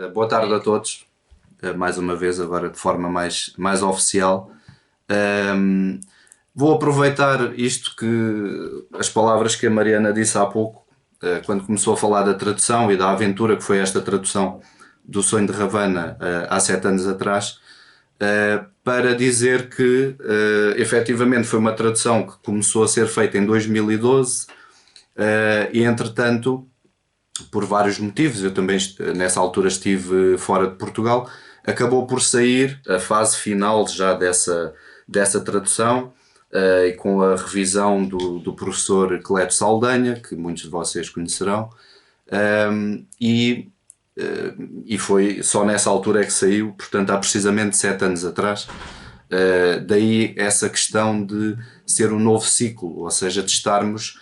Boa tarde a todos. Mais uma vez, agora de forma mais oficial. Ahm, Vou aproveitar isto as palavras que a Mariana disse há pouco, quando começou a falar da tradução e da aventura que foi esta tradução do Sonho de Ravana, há 7 anos atrás, para dizer que efetivamente foi uma tradução que começou a ser feita em 2012 e entretanto, por vários motivos, eu também nessa altura estive fora de Portugal, acabou por sair a fase final já dessa tradução, e com a revisão do professor Cleto Saldanha, que muitos de vocês conhecerão, e foi só nessa altura é que saiu, portanto há precisamente 7 anos atrás. Daí essa questão de ser um novo ciclo, ou seja, de estarmos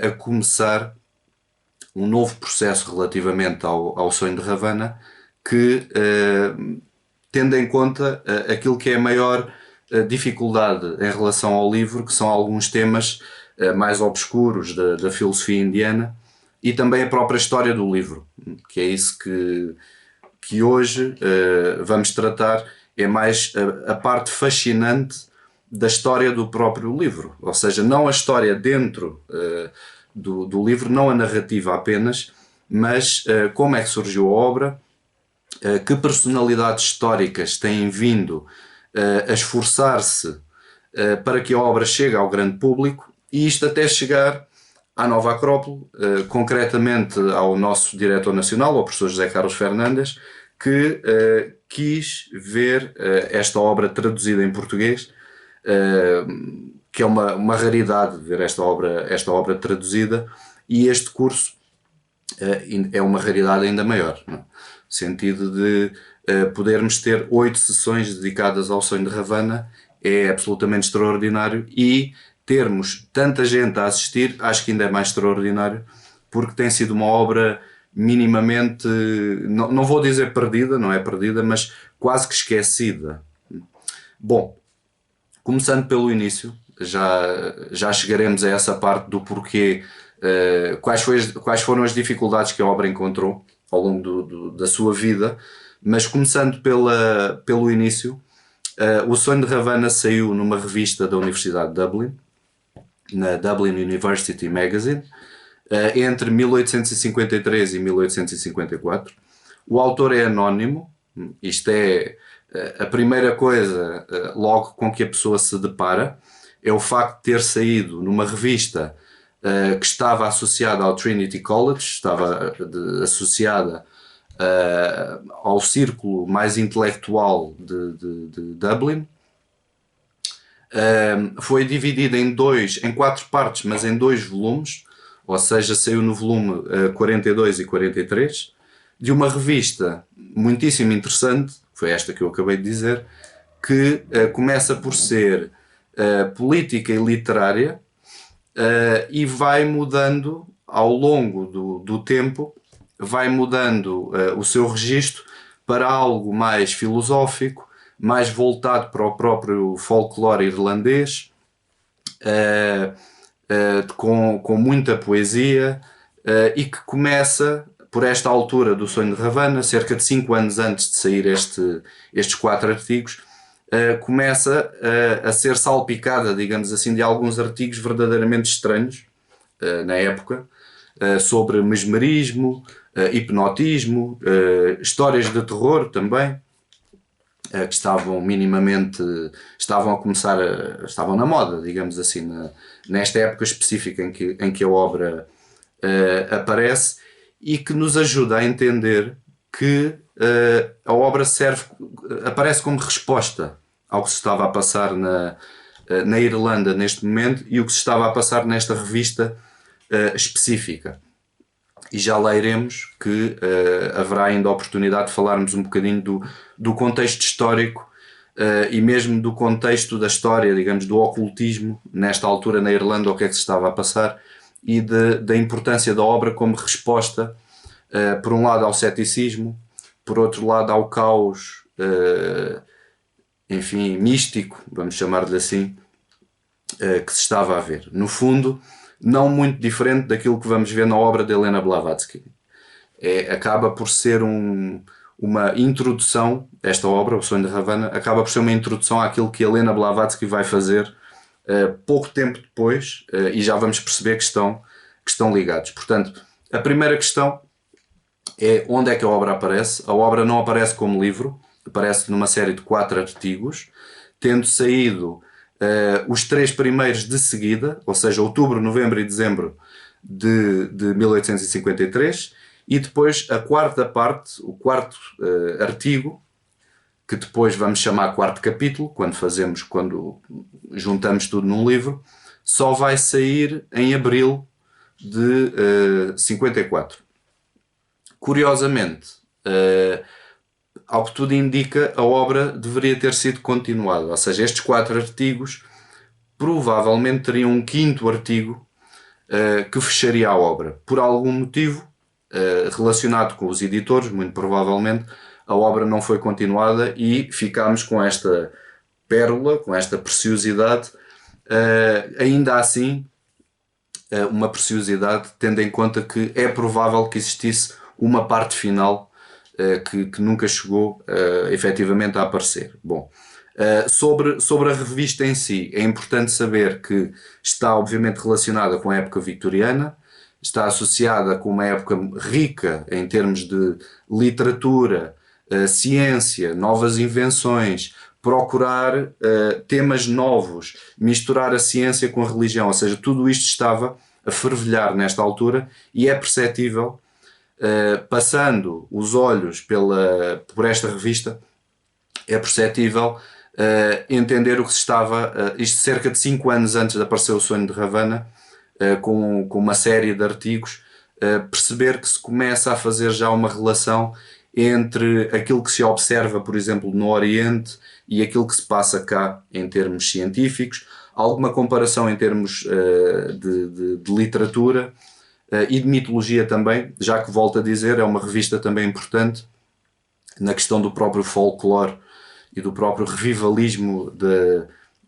a começar um novo processo relativamente ao Sonho de Ravana, que, tendo em conta aquilo que é a maior dificuldade em relação ao livro, que são alguns temas mais obscuros da filosofia indiana e também a própria história do livro, que é isso que hoje vamos tratar, é mais a parte fascinante da história do próprio livro, ou seja, não a história dentro do livro, não a narrativa apenas, mas como é que surgiu a obra, que personalidades históricas têm vindo a esforçar-se para que a obra chegue ao grande público, e isto até chegar à Nova Acrópole, concretamente ao nosso diretor nacional, ao professor José Carlos Fernandes, que quis ver esta obra traduzida em português, que é uma raridade ver esta obra traduzida, e este curso é uma raridade ainda maior, não é? No sentido de podermos ter 8 sessões dedicadas ao Sonho de Ravana é absolutamente extraordinário, e termos tanta gente a assistir acho que ainda é mais extraordinário, porque tem sido uma obra minimamente, não vou dizer perdida, não é perdida, mas quase que esquecida. Bom, começando pelo início, já chegaremos a essa parte do porquê, quais foram as dificuldades que a obra encontrou ao longo da sua vida, mas começando pelo início, o Sonho de Ravana saiu numa revista da Universidade de Dublin, na Dublin University Magazine, entre 1853 e 1854. O autor é anónimo, isto é a primeira coisa logo com que a pessoa se depara, é o facto de ter saído numa revista que estava associada ao Trinity College, estava associada ao círculo mais intelectual de Dublin. Foi dividida em 4 partes, mas em 2 volumes, ou seja, saiu no volume 42 e 43, de uma revista muitíssimo interessante, foi esta que eu acabei de dizer, que começa por ser política e literária, e vai mudando ao longo do tempo, vai mudando o seu registro para algo mais filosófico, mais voltado para o próprio folclore irlandês, com muita poesia, e que começa, por esta altura do Sonho de Ravana, cerca de 5 anos antes de sair estes 4 artigos, começa a ser salpicada, digamos assim, de alguns artigos verdadeiramente estranhos na época, sobre mesmerismo, hipnotismo, histórias de terror também, que estavam na moda, digamos assim, nesta época específica em que a obra aparece, e que nos ajuda a entender que a obra aparece como resposta ao que se estava a passar na Irlanda neste momento e o que se estava a passar nesta revista específica. E já lá iremos, que haverá ainda a oportunidade de falarmos um bocadinho do contexto histórico, e mesmo do contexto da história, digamos, do ocultismo nesta altura na Irlanda, o que é que se estava a passar, e da importância da obra como resposta, por um lado ao ceticismo, por outro lado ao caos, enfim, místico, vamos chamar-lhe assim, que se estava a ver. No fundo, não muito diferente daquilo que vamos ver na obra de Helena Blavatsky. Acaba por ser um uma introdução, esta obra, O Sonho de Ravana, acaba por ser uma introdução àquilo que Helena Blavatsky vai fazer pouco tempo depois, e já vamos perceber que estão ligados. Portanto, a primeira questão é onde é que a obra aparece. A obra não aparece como livro, aparece numa série de 4 artigos, tendo saído os 3 primeiros de seguida, ou seja, outubro, novembro e dezembro de 1853, e depois a quarta parte, o quarto artigo, que depois vamos chamar quarto capítulo, quando juntamos tudo num livro, só vai sair em abril de 54. Curiosamente, ao que tudo indica, a obra deveria ter sido continuada, ou seja, estes 4 artigos provavelmente teriam um 5º artigo que fecharia a obra. Por algum motivo relacionado com os editores, muito provavelmente, a obra não foi continuada e ficámos com esta pérola, com esta preciosidade, ainda assim uma preciosidade, tendo em conta que é provável que existisse uma parte final que nunca chegou efetivamente a aparecer. Bom, sobre a revista em si, é importante saber que está obviamente relacionada com a época vitoriana, está associada com uma época rica em termos de literatura, ciência, novas invenções, procurar temas novos, misturar a ciência com a religião, ou seja, tudo isto estava a fervilhar nesta altura e é perceptível, passando os olhos por esta revista, é perceptível entender o que se estava, isto cerca de 5 anos antes de aparecer O Sonho de Ravana, com uma série de artigos, perceber que se começa a fazer já uma relação entre aquilo que se observa, por exemplo, no Oriente e aquilo que se passa cá em termos científicos, alguma comparação em termos de literatura e de mitologia também, já que, volto a dizer, é uma revista também importante na questão do próprio folclore e do próprio revivalismo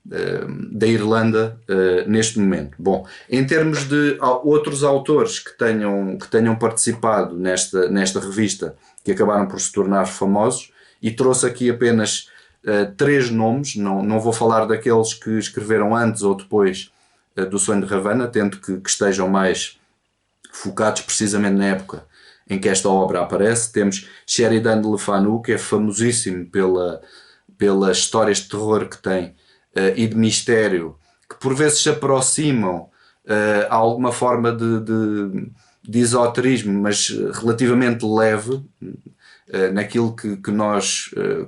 da Irlanda neste momento. Bom, em termos de outros autores que tenham participado nesta revista, que acabaram por se tornar famosos, e trouxe aqui apenas 3 nomes, não vou falar daqueles que escreveram antes ou depois do Sonho de Ravana, tendo que estejam mais focados precisamente na época em que esta obra aparece. Temos Sheridan Le Fanu, que é famosíssimo pelas histórias de terror que tem e de mistério, que por vezes se aproximam a alguma forma de esoterismo, mas relativamente leve, naquilo que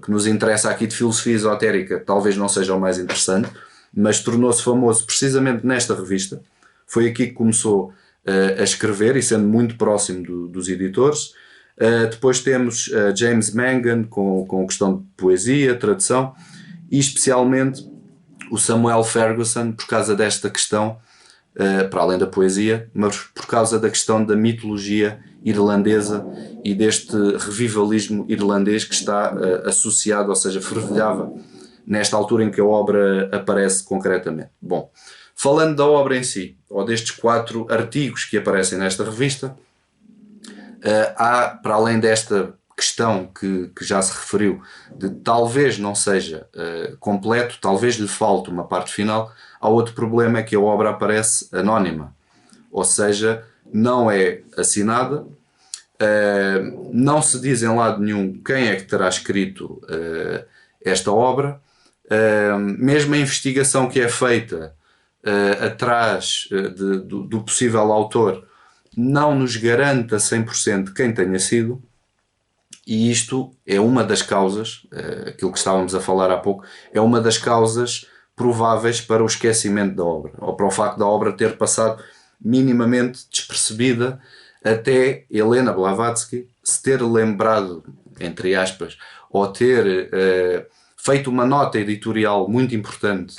nos interessa aqui de filosofia esotérica, talvez não seja o mais interessante, mas tornou-se famoso precisamente nesta revista. Foi aqui que começou a escrever e sendo muito próximo dos editores. Depois temos James Mangan com questão de poesia, tradução, e especialmente o Samuel Ferguson, por causa desta questão, para além da poesia, mas por causa da questão da mitologia irlandesa e deste revivalismo irlandês que está associado, ou seja, fervilhava nesta altura em que a obra aparece concretamente. Bom, falando da obra em si, ou destes 4 artigos que aparecem nesta revista, há, para além desta questão que já se referiu, de talvez não seja completo, talvez lhe falte uma parte final, há outro problema, é que a obra aparece anónima, ou seja, não é assinada, não se diz em lado nenhum quem é que terá escrito esta obra, mesmo a investigação que é feita atrás do possível autor não nos garante a 100% quem tenha sido, e isto é uma das causas, aquilo que estávamos a falar há pouco, é uma das causas prováveis para o esquecimento da obra, ou para o facto da obra ter passado minimamente despercebida até Helena Blavatsky se ter lembrado, entre aspas, ou ter feito uma nota editorial muito importante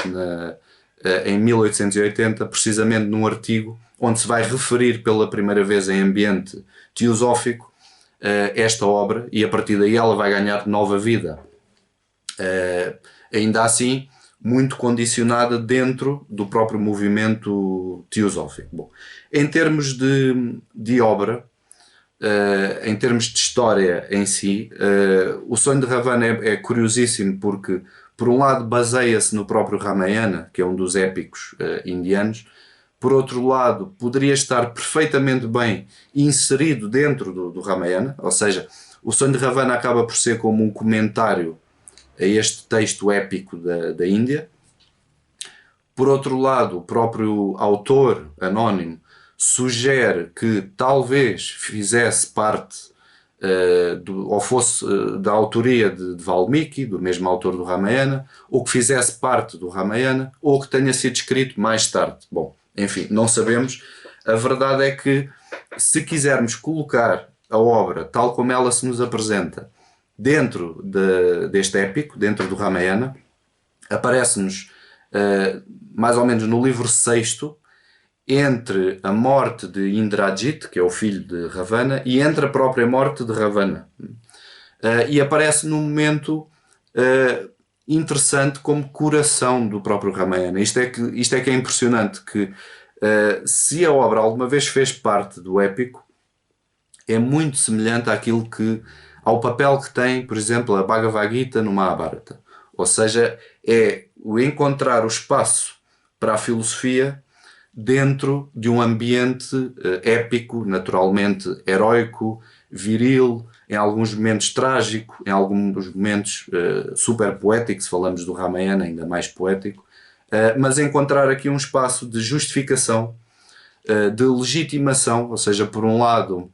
em 1880, precisamente num artigo onde se vai referir pela primeira vez em ambiente teosófico esta obra, e a partir daí ela vai ganhar nova vida. Ainda assim, muito condicionada dentro do próprio movimento teosófico. Bom, em termos de obra, em termos de história em si, o sonho de Ravana é curiosíssimo porque, por um lado, baseia-se no próprio Ramayana, que é um dos épicos indianos. Por outro lado, poderia estar perfeitamente bem inserido dentro do Ramayana, ou seja, o sonho de Ravana acaba por ser como um comentário a este texto épico da Índia. Por outro lado, o próprio autor anónimo sugere que talvez fizesse parte ou fosse da autoria de Valmiki, do mesmo autor do Ramayana, ou que fizesse parte do Ramayana, ou que tenha sido escrito mais tarde. Bom, enfim, não sabemos. A verdade é que, se quisermos colocar a obra tal como ela se nos apresenta dentro deste épico, dentro do Ramayana, aparece-nos mais ou menos no livro sexto, entre a morte de Indrajit, que é o filho de Ravana, e entre a própria morte de Ravana. E aparece num momento interessante como coração do próprio Ramayana. Isto é que é impressionante, que se a obra alguma vez fez parte do épico, é muito semelhante ao papel que tem, por exemplo, a Bhagavad Gita no Mahabharata. Ou seja, é o encontrar o espaço para a filosofia dentro de um ambiente épico, naturalmente heroico, viril, em alguns momentos trágico, em alguns momentos super poético, se falamos do Ramayana, ainda mais poético, mas encontrar aqui um espaço de justificação, de legitimação, ou seja, por um lado,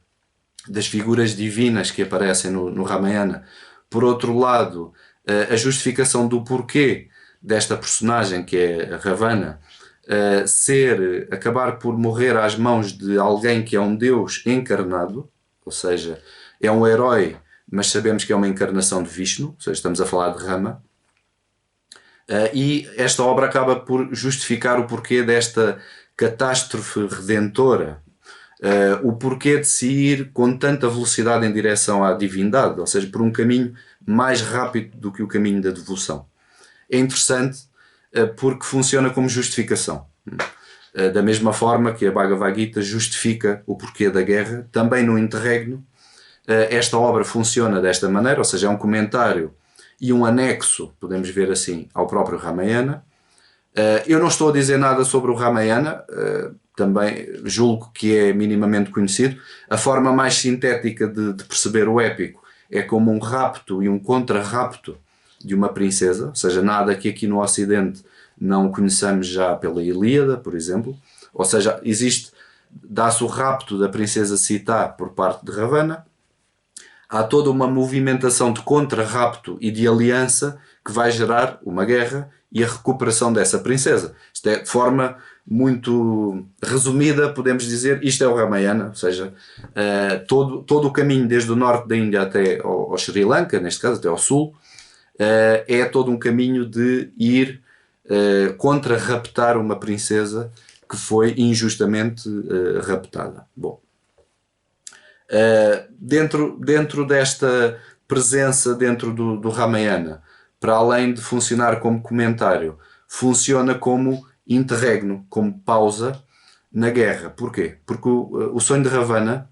das figuras divinas que aparecem no Ramayana, por outro lado, a justificação do porquê desta personagem, que é a Ravana, acabar por morrer às mãos de alguém que é um Deus encarnado, ou seja, é um herói, mas sabemos que é uma encarnação de Vishnu, ou seja, estamos a falar de Rama, e esta obra acaba por justificar o porquê desta catástrofe redentora, o porquê de se ir com tanta velocidade em direção à divindade, ou seja, por um caminho mais rápido do que o caminho da devoção. É interessante porque funciona como justificação. Da mesma forma que a Bhagavad Gita justifica o porquê da guerra, também no interregno, esta obra funciona desta maneira, ou seja, é um comentário e um anexo, podemos ver assim, ao próprio Ramayana. Eu não estou a dizer nada sobre o Ramayana, também julgo que é minimamente conhecido. A forma mais sintética de perceber o épico é como um rapto e um contra-rapto de uma princesa, ou seja, nada que aqui no Ocidente não conheçamos já pela Ilíada, por exemplo. Ou seja, dá-se o rapto da princesa Sita por parte de Ravana. Há toda uma movimentação de contra-rapto e de aliança que vai gerar uma guerra e a recuperação dessa princesa. Isto é, de forma muito resumida, podemos dizer, isto é o Ramayana, ou seja, todo o caminho desde o norte da Índia até ao Sri Lanka, neste caso até ao sul, é todo um caminho de ir contra-raptar uma princesa que foi injustamente raptada. Bom, dentro desta presença dentro do Ramayana, para além de funcionar como comentário, funciona como interregno, como pausa na guerra. Porquê? Porque o sonho de Ravana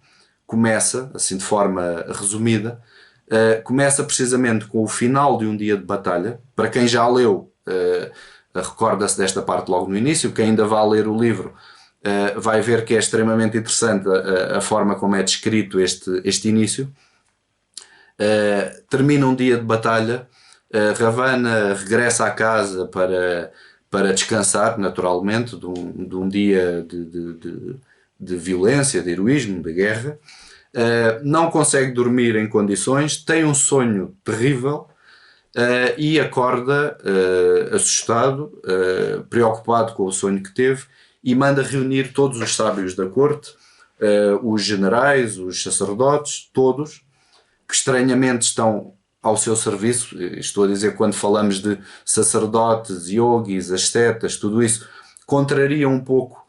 começa, assim de forma resumida, começa precisamente com o final de um dia de batalha. Para quem já leu, recorda-se desta parte logo no início. Quem ainda vai ler o livro vai ver que é extremamente interessante a forma como é descrito este início. Termina um dia de batalha, Ravana regressa à casa para descansar, naturalmente, de um dia de violência, de heroísmo, de guerra. Não consegue dormir em condições, tem um sonho terrível e acorda assustado, preocupado com o sonho que teve, e manda reunir todos os sábios da corte, os generais, os sacerdotes, todos, que estranhamente estão ao seu serviço. Estou a dizer, quando falamos de sacerdotes, yogis, ascetas, tudo isso contraria um pouco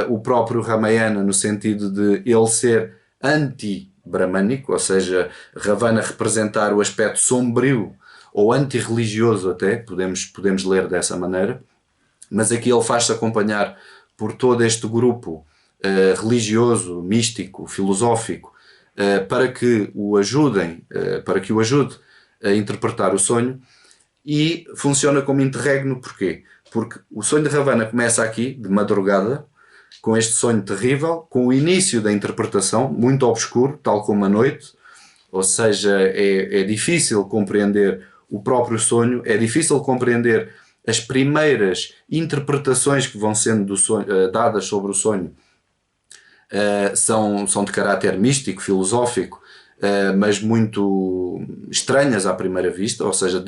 o próprio Ramayana, no sentido de ele ser anti-brahmânico, ou seja, Ravana representar o aspecto sombrio ou anti-religioso, até podemos ler dessa maneira, mas aqui ele faz-se acompanhar por todo este grupo religioso, místico, filosófico, para que o ajudem, para que o ajude a interpretar o sonho, e funciona como interregno. Porquê? Porque o sonho de Ravana começa aqui, de madrugada, com este sonho terrível, com o início da interpretação, muito obscuro, tal como a noite, ou seja, é difícil compreender o próprio sonho, é difícil compreender as primeiras interpretações que vão sendo do sonho, dadas sobre o sonho, são de caráter místico, filosófico, mas muito estranhas à primeira vista, ou seja,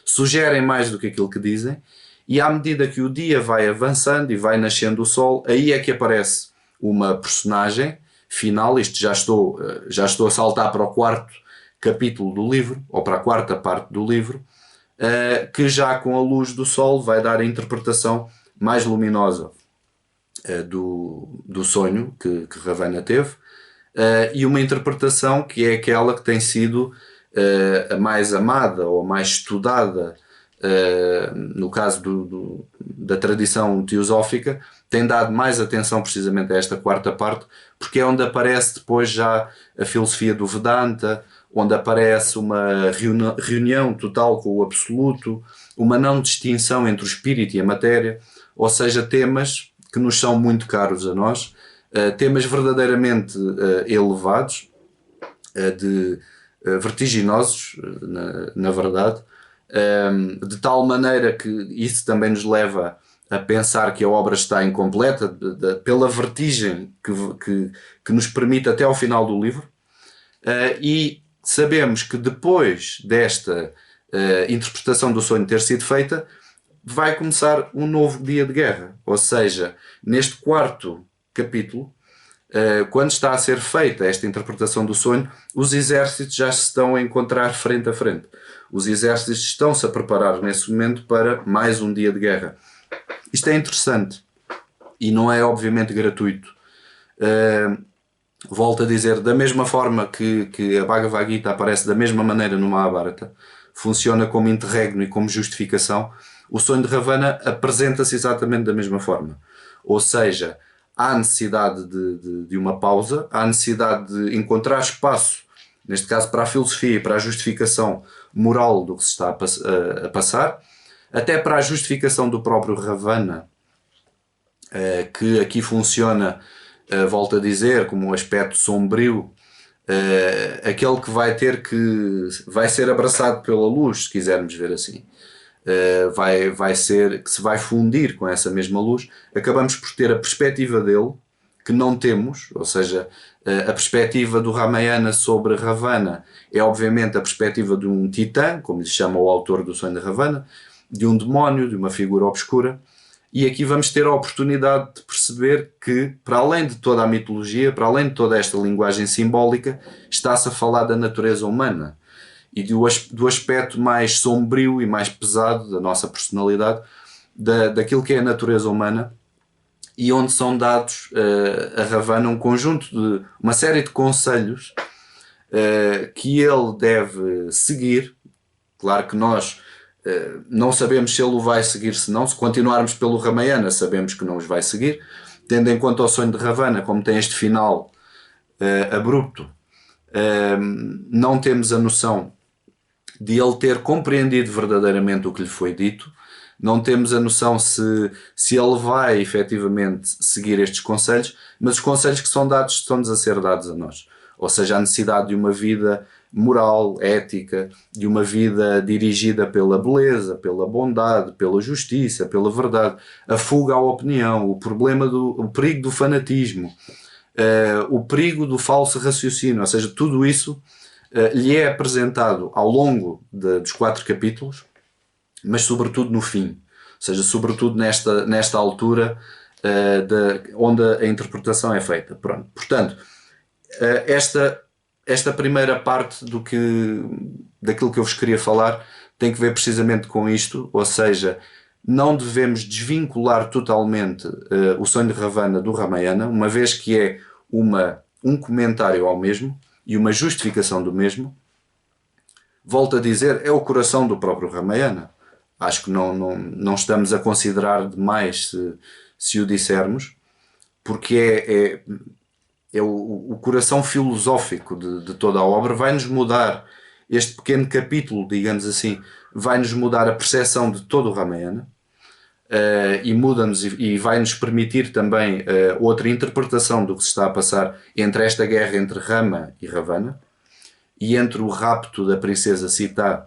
sugerem mais do que aquilo que dizem, e à medida que o dia vai avançando e vai nascendo o sol, aí é que aparece uma personagem final. Isto já estou a saltar para o quarto capítulo do livro, ou para a quarta parte do livro, que já com a luz do sol vai dar a interpretação mais luminosa do sonho que Ravana teve, e uma interpretação que é aquela que tem sido a mais amada ou a mais estudada, no caso da tradição teosófica, tem dado mais atenção precisamente a esta quarta parte, porque é onde aparece depois já a filosofia do Vedanta, onde aparece uma reunião total com o absoluto, uma não distinção entre o espírito e a matéria, ou seja, temas que nos são muito caros a nós, temas verdadeiramente elevados, vertiginosos, na verdade, de tal maneira que isso também nos leva a pensar que a obra está incompleta, pela vertigem que nos permite até ao final do livro, e sabemos que depois desta interpretação do sonho ter sido feita, vai começar um novo dia de guerra. Ou seja, neste quarto capítulo, quando está a ser feita esta interpretação do sonho, os exércitos já se estão a encontrar frente a frente. Os exércitos estão-se a preparar nesse momento para mais um dia de guerra. Isto é interessante e não é obviamente gratuito. Volto a dizer, da mesma forma que a Bhagavad Gita aparece da mesma maneira no Mahabharata, funciona como interregno e como justificação, o sonho de Ravana apresenta-se exatamente da mesma forma. Ou seja, há necessidade de uma pausa, há necessidade de encontrar espaço, neste caso para a filosofia e para a justificação moral do que se está a passar, até para a justificação do próprio Ravana, que aqui funciona, volto a dizer, como um aspecto sombrio, aquele que vai ser abraçado pela luz, se quisermos ver assim. Que se vai fundir com essa mesma luz. Acabamos por ter a perspectiva dele, que não temos, ou seja, a perspectiva do Ramayana sobre Ravana é obviamente a perspectiva de um titã, como lhe chama o autor do sonho de Ravana, de um demónio, de uma figura obscura, e aqui vamos ter a oportunidade de perceber que, para além de toda a mitologia, para além de toda esta linguagem simbólica, está-se a falar da natureza humana e do aspecto mais sombrio e mais pesado da nossa personalidade, daquilo que é a natureza humana, e onde são dados a Ravana um conjunto de uma série de conselhos que ele deve seguir. Claro que nós não sabemos se ele o vai seguir, se não. Se continuarmos pelo Ramayana, sabemos que não os vai seguir, tendo em conta o sonho de Ravana, como tem este final abrupto, não temos a noção de ele ter compreendido verdadeiramente o que lhe foi dito, não temos a noção se ele vai efetivamente seguir estes conselhos, mas os conselhos que são dados estão-nos a ser dados a nós. Ou seja, a necessidade de uma vida moral, ética, de uma vida dirigida pela beleza, pela bondade, pela justiça, pela verdade, a fuga à opinião, o perigo do fanatismo, o perigo do falso raciocínio, ou seja, tudo isso lhe é apresentado ao longo dos 4 capítulos, mas sobretudo no fim, ou seja, sobretudo nesta altura onde a interpretação é feita. Pronto. Portanto, esta primeira parte daquilo que eu vos queria falar tem que ver precisamente com isto, ou seja, não devemos desvincular totalmente o sonho de Ravana do Ramayana, uma vez que é um comentário ao mesmo e uma justificação do mesmo. Volto a dizer, é o coração do próprio Ramayana. Acho que não estamos a considerar demais se o dissermos, porque é o coração filosófico de toda a obra, vai-nos mudar este pequeno capítulo, digamos assim, vai-nos mudar a percepção de todo o Ramayana, e muda-nos e vai-nos permitir também outra interpretação do que se está a passar entre esta guerra entre Rama e Ravana, e entre o rapto da princesa Sita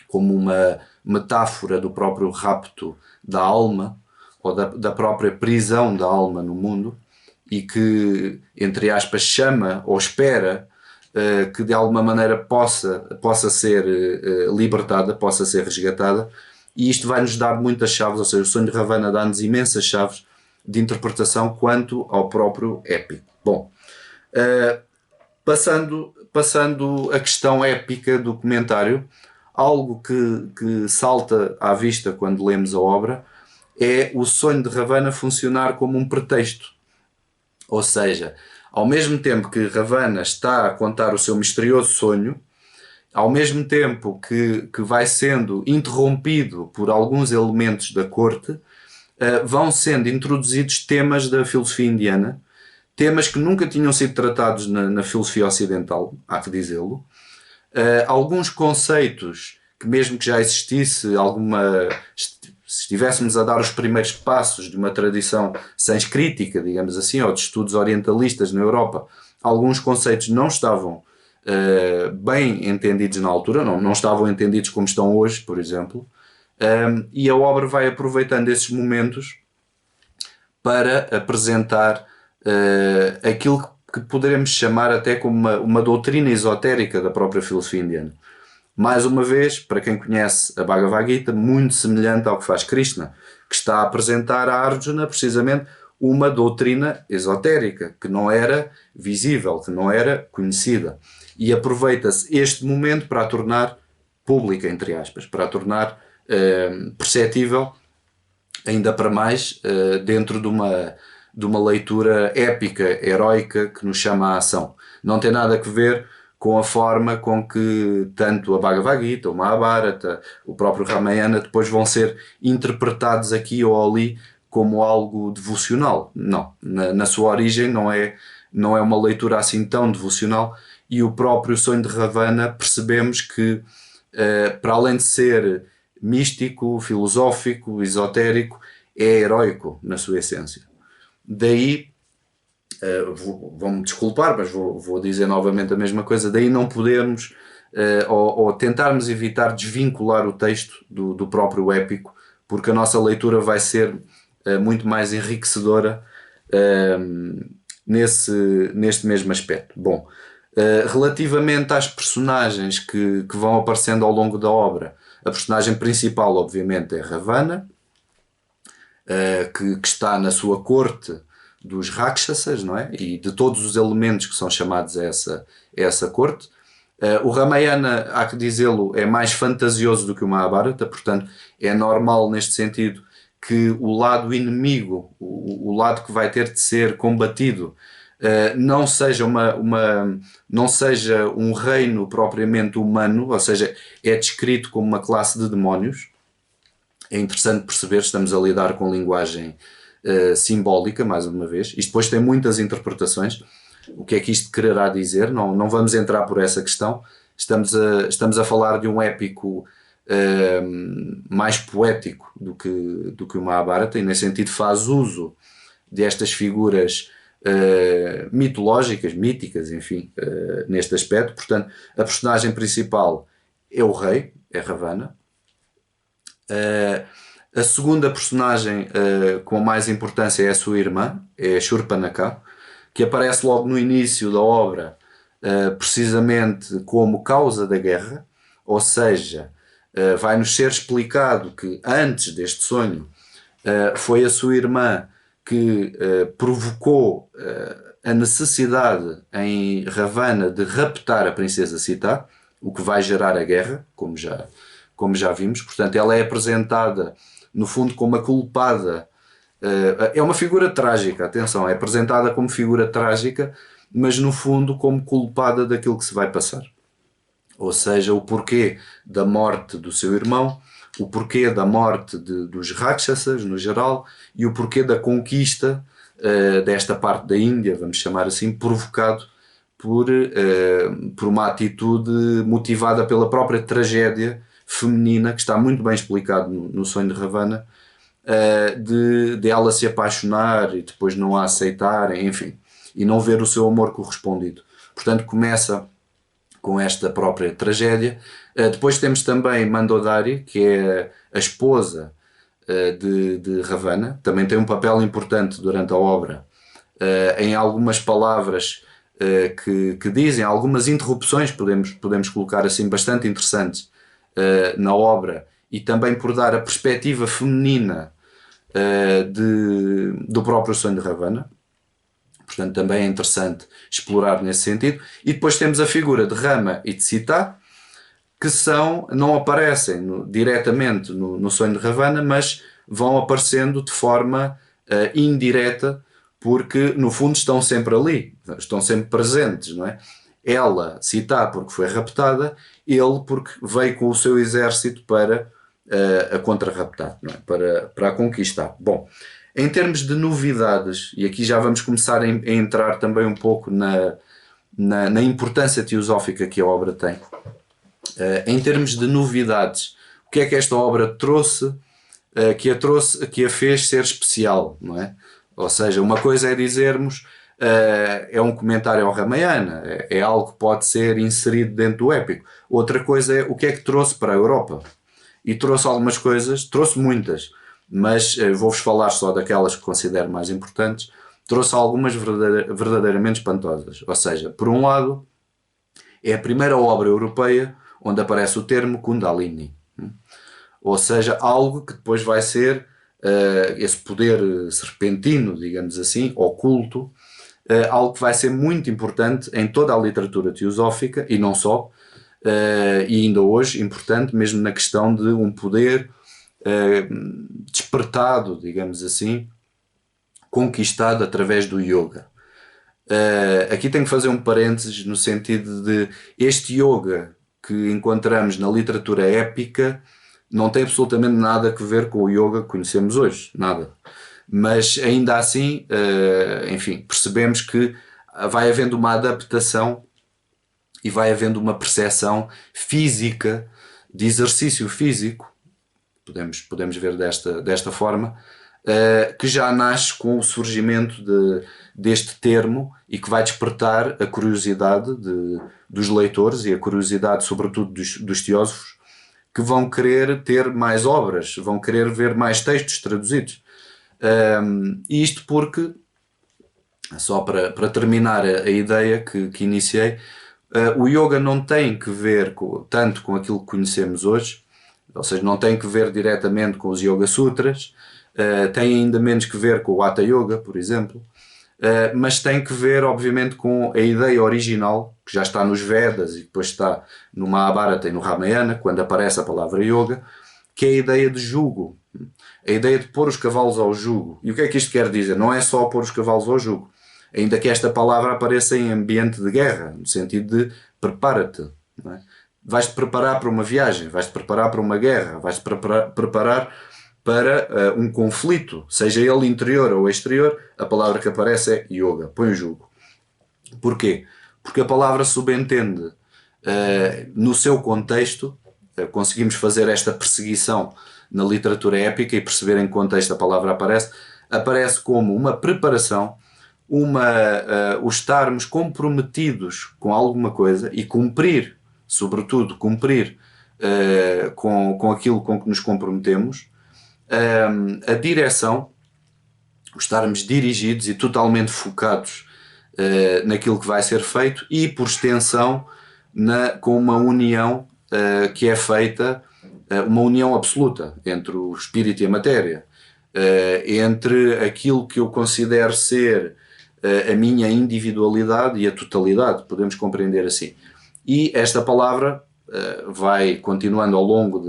como uma metáfora do próprio rapto da alma, ou da própria prisão da alma no mundo, e que, entre aspas, chama ou espera que de alguma maneira possa ser libertada, possa ser resgatada, e isto vai nos dar muitas chaves, ou seja, o sonho de Ravana dá-nos imensas chaves de interpretação quanto ao próprio épico. Bom, passando a questão épica do comentário, algo que salta à vista quando lemos a obra é o sonho de Ravana funcionar como um pretexto. Ou seja, ao mesmo tempo que Ravana está a contar o seu misterioso sonho, ao mesmo tempo que vai sendo interrompido por alguns elementos da corte, vão sendo introduzidos temas da filosofia indiana, temas que nunca tinham sido tratados na filosofia ocidental, há que dizê-lo. Alguns conceitos que, mesmo que já existisse alguma... Se estivéssemos a dar os primeiros passos de uma tradição sanscrítica, digamos assim, ou de estudos orientalistas na Europa, alguns conceitos não estavam bem entendidos na altura, não estavam entendidos como estão hoje, por exemplo, e a obra vai aproveitando esses momentos para apresentar aquilo que poderemos chamar até como uma doutrina esotérica da própria filosofia indiana. Mais uma vez, para quem conhece a Bhagavad Gita, muito semelhante ao que faz Krishna, que está a apresentar a Arjuna precisamente uma doutrina esotérica, que não era visível, que não era conhecida. E aproveita-se este momento para a tornar pública, entre aspas, para a tornar perceptível, ainda para mais, dentro de uma leitura épica, heroica, que nos chama à ação. Não tem nada a ver com a forma com que tanto a Bhagavad Gita, o Mahabharata, o próprio Ramayana depois vão ser interpretados aqui ou ali como algo devocional. Não, na sua origem não é uma leitura assim tão devocional, e o próprio sonho de Ravana percebemos que, para além de ser místico, filosófico, esotérico, é heroico na sua essência. Daí, vão-me desculpar, mas vou dizer novamente a mesma coisa, daí não podermos ou tentarmos evitar desvincular o texto do próprio épico, porque a nossa leitura vai ser muito mais enriquecedora neste mesmo aspecto. Bom, relativamente às personagens que vão aparecendo ao longo da obra, a personagem principal, obviamente, é Ravana, que está na sua corte dos Rakshasas, não é? E de todos os elementos que são chamados a essa corte. O Ramayana, há que dizê-lo, é mais fantasioso do que o Mahabharata, portanto é normal neste sentido que o lado inimigo, o lado que vai ter de ser combatido, não seja não seja um reino propriamente humano, ou seja, é descrito como uma classe de demónios. É interessante perceber, estamos a lidar com linguagem simbólica, mais uma vez. Isto depois tem muitas interpretações. O que é que isto quererá dizer? Não vamos entrar por essa questão. Estamos a falar de um épico mais poético do que o Mahabharata, e nesse sentido faz uso destas figuras mitológicas, míticas, enfim, neste aspecto. Portanto, a personagem principal é o rei, é Ravana. A segunda personagem com mais importância é a sua irmã, é Shurpanakha, que aparece logo no início da obra, precisamente como causa da guerra, ou seja, vai-nos ser explicado que antes deste sonho foi a sua irmã que provocou a necessidade em Ravana de raptar a princesa Sita, o que vai gerar a guerra, como já vimos. Portanto, ela é apresentada no fundo como a culpada. É uma figura trágica, atenção, é apresentada como figura trágica, mas no fundo como culpada daquilo que se vai passar. Ou seja, o porquê da morte do seu irmão, o porquê da morte dos Rakshasas no geral, e o porquê da conquista desta parte da Índia, vamos chamar assim, provocado por uma atitude motivada pela própria tragédia feminina, que está muito bem explicado no Sonho de Ravana, de ela se apaixonar e depois não a aceitarem, enfim, e não ver o seu amor correspondido. Portanto, começa com esta própria tragédia. Depois temos também Mandodari, que é a esposa de Ravana, também tem um papel importante durante a obra, em algumas palavras que dizem, algumas interrupções, podemos colocar assim, bastante interessantes na obra, e também por dar a perspectiva feminina do próprio Sonho de Ravana. Portanto, também é interessante explorar nesse sentido. E depois temos a figura de Rama e de Sita, que não aparecem diretamente no Sonho de Ravana, mas vão aparecendo de forma indireta, porque no fundo estão sempre ali, estão sempre presentes, não é? Ela, Sita, porque foi raptada, ele porque veio com o seu exército para a contra-raptar, não é? Para a conquistar. Bom, em termos de novidades, e aqui já vamos começar a entrar também um pouco na importância teosófica que a obra tem. Em termos de novidades, o que é que esta obra trouxe, que a fez ser especial, não é? Ou seja, uma coisa é dizermos é um comentário ao Ramayana, é algo que pode ser inserido dentro do épico. Outra coisa é o que é que trouxe para a Europa. E trouxe algumas coisas, trouxe muitas, mas vou-vos falar só daquelas que considero mais importantes. Trouxe algumas verdadeiramente espantosas. Ou seja, por um lado, é a primeira obra europeia onde aparece o termo Kundalini. Ou seja, algo que depois vai ser esse poder serpentino, digamos assim, oculto, algo que vai ser muito importante em toda a literatura teosófica, e não só, e ainda hoje importante, mesmo na questão de um poder despertado, digamos assim, conquistado através do yoga. Aqui tenho que fazer um parênteses no sentido de este yoga que encontramos na literatura épica não tem absolutamente nada a ver com o yoga que conhecemos hoje, nada. Mas ainda assim, enfim, percebemos que vai havendo uma adaptação e vai havendo uma percepção física, de exercício físico, podemos ver desta forma, que já nasce com o surgimento deste termo e que vai despertar a curiosidade dos leitores e a curiosidade sobretudo dos teósofos, que vão querer ter mais obras, vão querer ver mais textos traduzidos. E isto porque, só para terminar a ideia que iniciei, o yoga não tem que ver tanto com aquilo que conhecemos hoje, ou seja, não tem que ver diretamente com os Yoga Sutras, tem ainda menos que ver com o Hatha Yoga, por exemplo, mas tem que ver, obviamente, com a ideia original, que já está nos Vedas e depois está no Mahabharata e no Ramayana, quando aparece a palavra Yoga, que é a ideia de jugo, a ideia de pôr os cavalos ao jugo. E o que é que isto quer dizer? Não é só pôr os cavalos ao jugo, ainda que esta palavra apareça em ambiente de guerra, no sentido de prepara-te, não é? Vais-te preparar para uma viagem, vais-te preparar para uma guerra, vais-te preparar para um conflito, seja ele interior ou exterior. A palavra que aparece é yoga, põe o jugo. Porquê? Porque a palavra subentende, no seu contexto, conseguimos fazer esta perseguição na literatura épica e perceber em que contexto a palavra aparece como uma preparação, o estarmos comprometidos com alguma coisa e cumprir, sobretudo cumprir com aquilo com que nos comprometemos, a direção, o estarmos dirigidos e totalmente focados naquilo que vai ser feito e, por extensão, com uma união que é feita, uma união absoluta entre o espírito e a matéria, entre aquilo que eu considero ser a minha individualidade e a totalidade, podemos compreender assim. E esta palavra vai continuando ao longo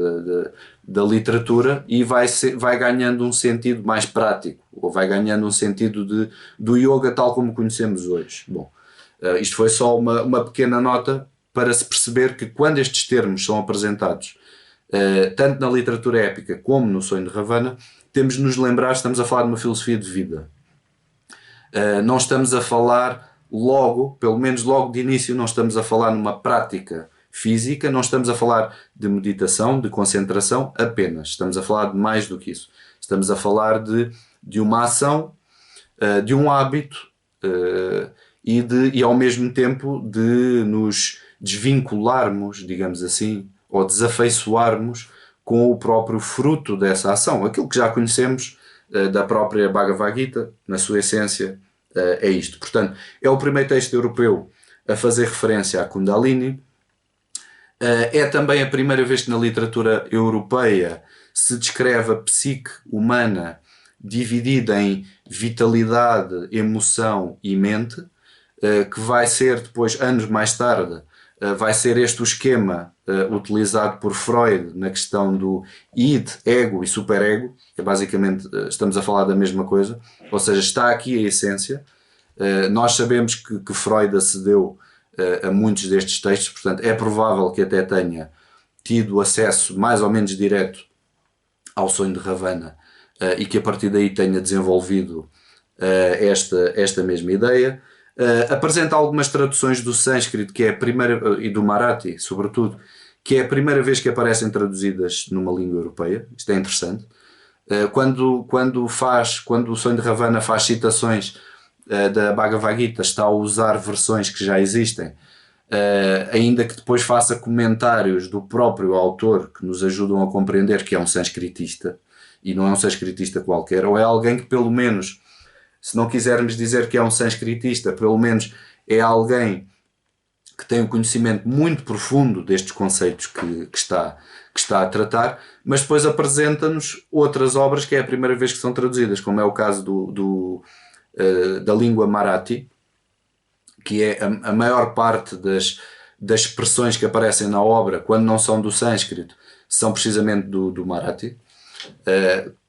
da literatura e vai ganhando um sentido mais prático, ou vai ganhando um sentido do yoga tal como conhecemos hoje. Bom, isto foi só uma pequena nota para se perceber que quando estes termos são apresentados, tanto na literatura épica como no Sonho de Ravana, temos de nos lembrar, estamos a falar de uma filosofia de vida. Não estamos a falar logo, pelo menos logo de início, não estamos a falar numa prática física, não estamos a falar de meditação, de concentração apenas. Estamos a falar de mais do que isso. Estamos a falar de uma ação, de um hábito e ao mesmo tempo de nos desvincularmos, digamos assim, ou desafeiçoarmos com o próprio fruto dessa ação. Aquilo que já conhecemos da própria Bhagavad Gita, na sua essência, é isto. Portanto, é o primeiro texto europeu a fazer referência à Kundalini. É também a primeira vez que na literatura europeia se descreve a psique humana dividida em vitalidade, emoção e mente, que vai ser depois, anos mais tarde, vai ser este o esquema utilizado por Freud na questão do id, ego e superego, que basicamente estamos a falar da mesma coisa, ou seja, está aqui a essência. Nós sabemos que Freud acedeu a muitos destes textos, portanto é provável que até tenha tido acesso mais ou menos direto ao sonho de Ravana e que a partir daí tenha desenvolvido esta mesma ideia. Apresenta algumas traduções do sânscrito, que é a primeira, e do Marathi, sobretudo, que é a primeira vez que aparecem traduzidas numa língua europeia. Isto é interessante. Quando o sonho de Ravana faz citações da Bhagavad Gita, está a usar versões que já existem, ainda que depois faça comentários do próprio autor que nos ajudam a compreender que é um sânscritista, e não é um sânscritista qualquer, ou é alguém que pelo menos, se não quisermos dizer que é um sânscritista, pelo menos é alguém que tem um conhecimento muito profundo destes conceitos que está a tratar, mas depois apresenta-nos outras obras que é a primeira vez que são traduzidas, como é o caso da língua Marathi, que é a maior parte das expressões que aparecem na obra, quando não são do sânscrito, são precisamente do Marathi.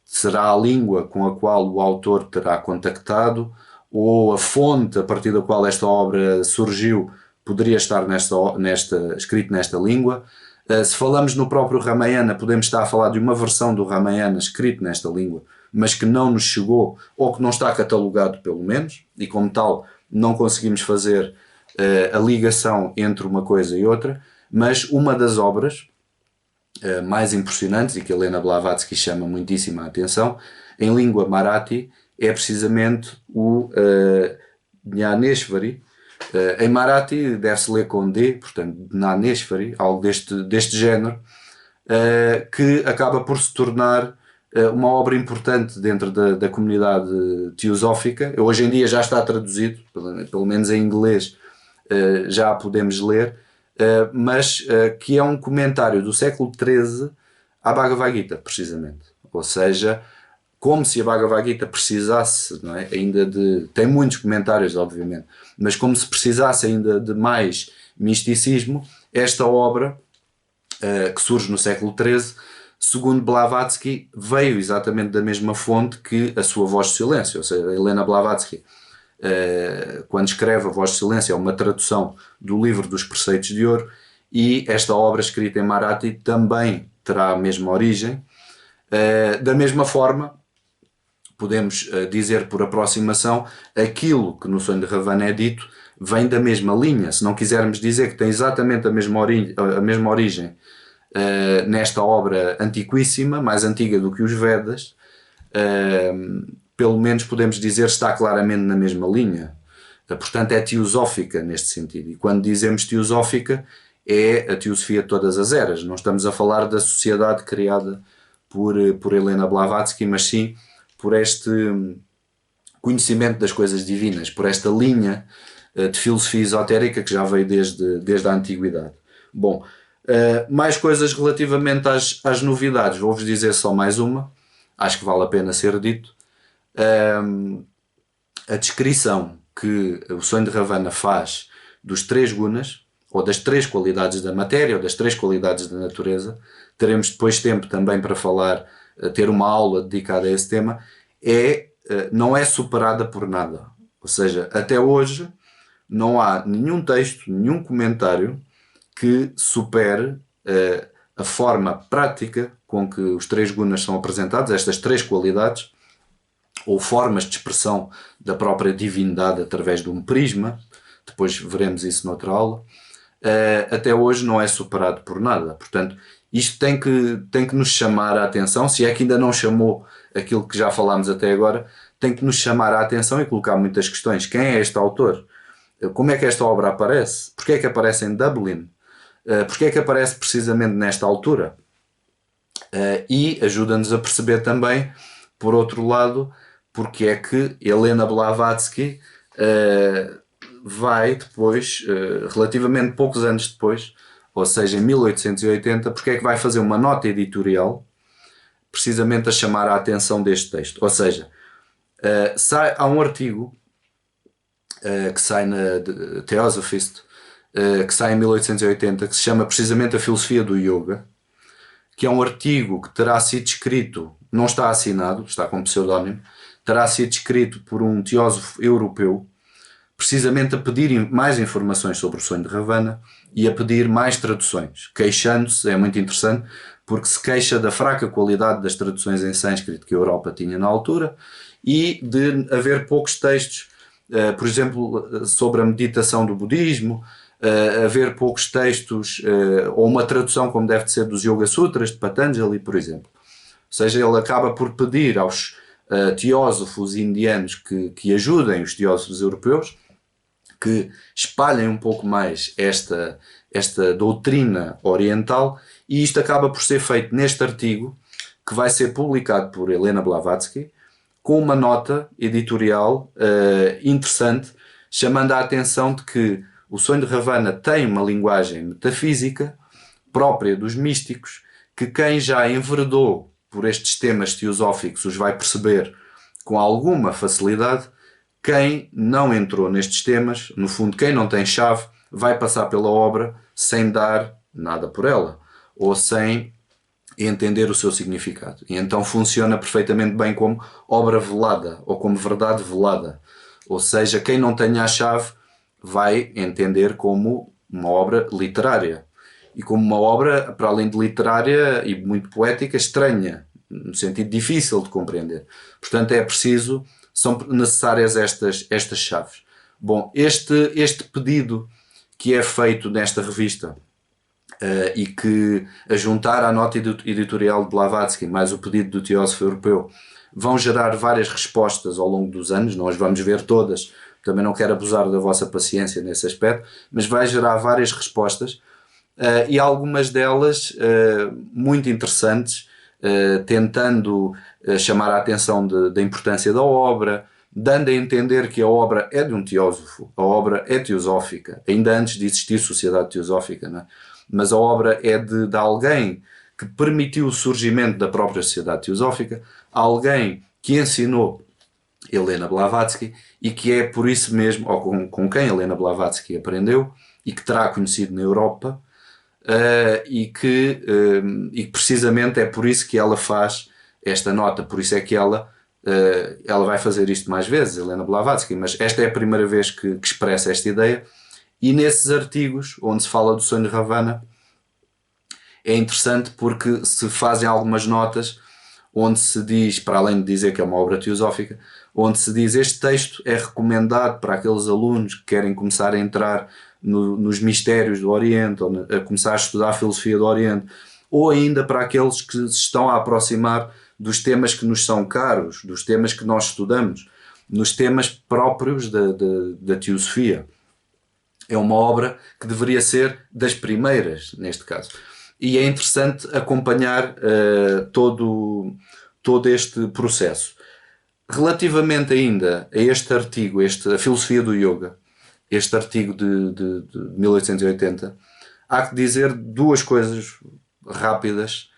Será a língua com a qual o autor terá contactado, ou a fonte a partir da qual esta obra surgiu poderia estar escrito nesta língua. Se falamos no próprio Ramayana, podemos estar a falar de uma versão do Ramayana escrito nesta língua, mas que não nos chegou, ou que não está catalogado pelo menos, e como tal não conseguimos fazer a ligação entre uma coisa e outra. Mas uma das obras mais impressionantes, e que Helena Blavatsky chama muitíssimo a atenção, em língua Marathi, é precisamente o Jnaneshvari. Em Marathi deve-se ler com D, portanto Jnaneshvari, algo deste género, que acaba por se tornar uma obra importante dentro da comunidade teosófica. Hoje em dia já está traduzido, pelo menos em inglês já a podemos ler, mas que é um comentário do século XIII à Bhagavad Gita, precisamente. Ou seja, como se a Bhagavad Gita precisasse, não é, ainda de... Tem muitos comentários, obviamente, mas como se precisasse ainda de mais misticismo, esta obra, que surge no século XIII, segundo Blavatsky, veio exatamente da mesma fonte que a sua Voz de Silêncio. Ou seja, Helena Blavatsky, quando escreve a Voz de Silêncio, é uma tradução do livro dos Preceitos de Ouro, e esta obra escrita em Marathi também terá a mesma origem. Da mesma forma, podemos dizer por aproximação, aquilo que no sonho de Ravana é dito vem da mesma linha. Se não quisermos dizer que tem exatamente a mesma origem nesta obra antiquíssima, mais antiga do que os Vedas, pelo menos podemos dizer que está claramente na mesma linha. Portanto, é teosófica neste sentido. E quando dizemos teosófica, é a teosofia de todas as eras. Não estamos a falar da sociedade criada por Helena Blavatsky, mas sim por este conhecimento das coisas divinas, por esta linha de filosofia esotérica que já veio desde a antiguidade. Bom, mais coisas relativamente às novidades. Vou-vos dizer só mais uma, acho que vale a pena ser dito. A descrição que o sonho de Ravana faz dos 3 gunas, ou das 3 qualidades da matéria, ou das 3 qualidades da natureza, teremos depois tempo também para falar, ter uma aula dedicada a esse tema, não é superada por nada. Ou seja, até hoje não há nenhum texto, nenhum comentário que supere a forma prática com que os 3 gunas são apresentados, estas 3 qualidades, ou formas de expressão da própria divindade através de um prisma, depois veremos isso noutra aula, até hoje não é superado por nada. Portanto, isto tem que nos chamar a atenção, se é que ainda não chamou aquilo que já falámos até agora, tem que nos chamar a atenção e colocar muitas questões. Quem é este autor? Como é que esta obra aparece? Porquê é que aparece em Dublin? Porquê é que aparece precisamente nesta altura? E ajuda-nos a perceber também, por outro lado, porque é que Helena Blavatsky vai depois, relativamente poucos anos depois, ou seja, em 1880, porque é que vai fazer uma nota editorial precisamente a chamar a atenção deste texto. Ou seja, há um artigo que sai na Theosophist, que sai em 1880, que se chama precisamente A Filosofia do Yoga, que é um artigo que terá sido escrito, não está assinado, está com pseudónimo, terá sido escrito por um teósofo europeu, precisamente a pedir mais informações sobre o sonho de Ravana e a pedir mais traduções, queixando-se, é muito interessante, porque se queixa da fraca qualidade das traduções em sânscrito que a Europa tinha na altura e de haver poucos textos, por exemplo, sobre a meditação do budismo, haver poucos textos, ou uma tradução como deve ser dos Yoga Sutras de Patanjali, por exemplo. Ou seja, ele acaba por pedir aos teósofos indianos que ajudem os teósofos europeus, que espalhem um pouco mais esta doutrina oriental, e isto acaba por ser feito neste artigo, que vai ser publicado por Helena Blavatsky, com uma nota editorial interessante, chamando a atenção de que o sonho de Ravana tem uma linguagem metafísica própria dos místicos, que quem já enveredou por estes temas teosóficos os vai perceber com alguma facilidade. Quem não entrou nestes temas, no fundo, quem não tem chave, vai passar pela obra sem dar nada por ela, ou sem entender o seu significado. E então funciona perfeitamente bem como obra velada, ou como verdade velada. Ou seja, quem não tenha a chave vai entender como uma obra literária. E como uma obra, para além de literária e muito poética, estranha, no sentido difícil de compreender. Portanto, são necessárias estas chaves. Bom, este pedido que é feito nesta revista e que, a juntar à nota editorial de Blavatsky mais o pedido do teósofo europeu, vão gerar várias respostas ao longo dos anos. Nós vamos ver todas, também não quero abusar da vossa paciência nesse aspecto, mas vai gerar várias respostas e algumas delas muito interessantes, tentando chamar a atenção da importância da obra, dando a entender que a obra é de um teósofo, a obra é teosófica, ainda antes de existir sociedade teosófica, não é? Mas a obra é de alguém que permitiu o surgimento da própria sociedade teosófica, alguém que ensinou Helena Blavatsky e que é por isso mesmo, ou com quem Helena Blavatsky aprendeu e que terá conhecido na Europa, e que precisamente é por isso que ela faz esta nota, por isso é que ela vai fazer isto mais vezes, Helena Blavatsky, mas esta é a primeira vez que expressa esta ideia. E nesses artigos onde se fala do sonho de Ravana é interessante porque se fazem algumas notas onde se diz, para além de dizer que é uma obra teosófica, onde se diz este texto é recomendado para aqueles alunos que querem começar a entrar nos mistérios do Oriente, ou a começar a estudar a filosofia do Oriente, ou ainda para aqueles que se estão a aproximar dos temas que nos são caros, dos temas que nós estudamos, nos temas próprios da teosofia. É uma obra que deveria ser das primeiras, neste caso. E é interessante acompanhar todo este processo. Relativamente ainda a este artigo, a Filosofia do Yoga, este artigo de 1880, há que dizer duas coisas rápidas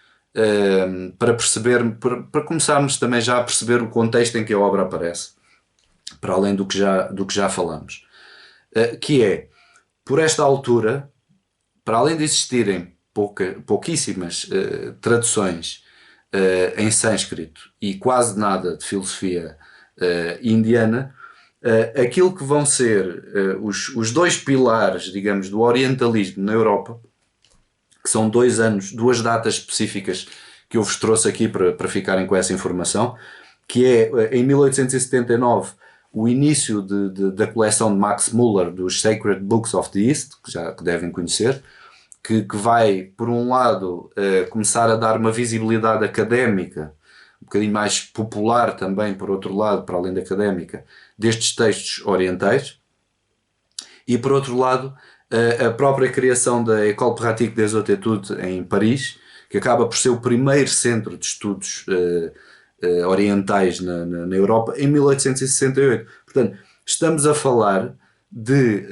para começarmos também já a perceber o contexto em que a obra aparece, para além do que já falamos. Que é, por esta altura, para além de existirem pouquíssimas traduções em sânscrito e quase nada de filosofia indiana, aquilo que vão ser os dois pilares, digamos, do orientalismo na Europa, que são duas datas específicas que eu vos trouxe aqui para ficarem com essa informação, que é, em 1879, o início da coleção de Max Muller dos Sacred Books of the East, que devem conhecer, que vai, por um lado, começar a dar uma visibilidade académica, um bocadinho mais popular também, por outro lado, para além da académica, destes textos orientais, e por outro lado, a própria criação da École Pratique des Hautes Études em Paris, que acaba por ser o primeiro centro de estudos orientais na Europa, em 1868. Portanto, estamos a falar de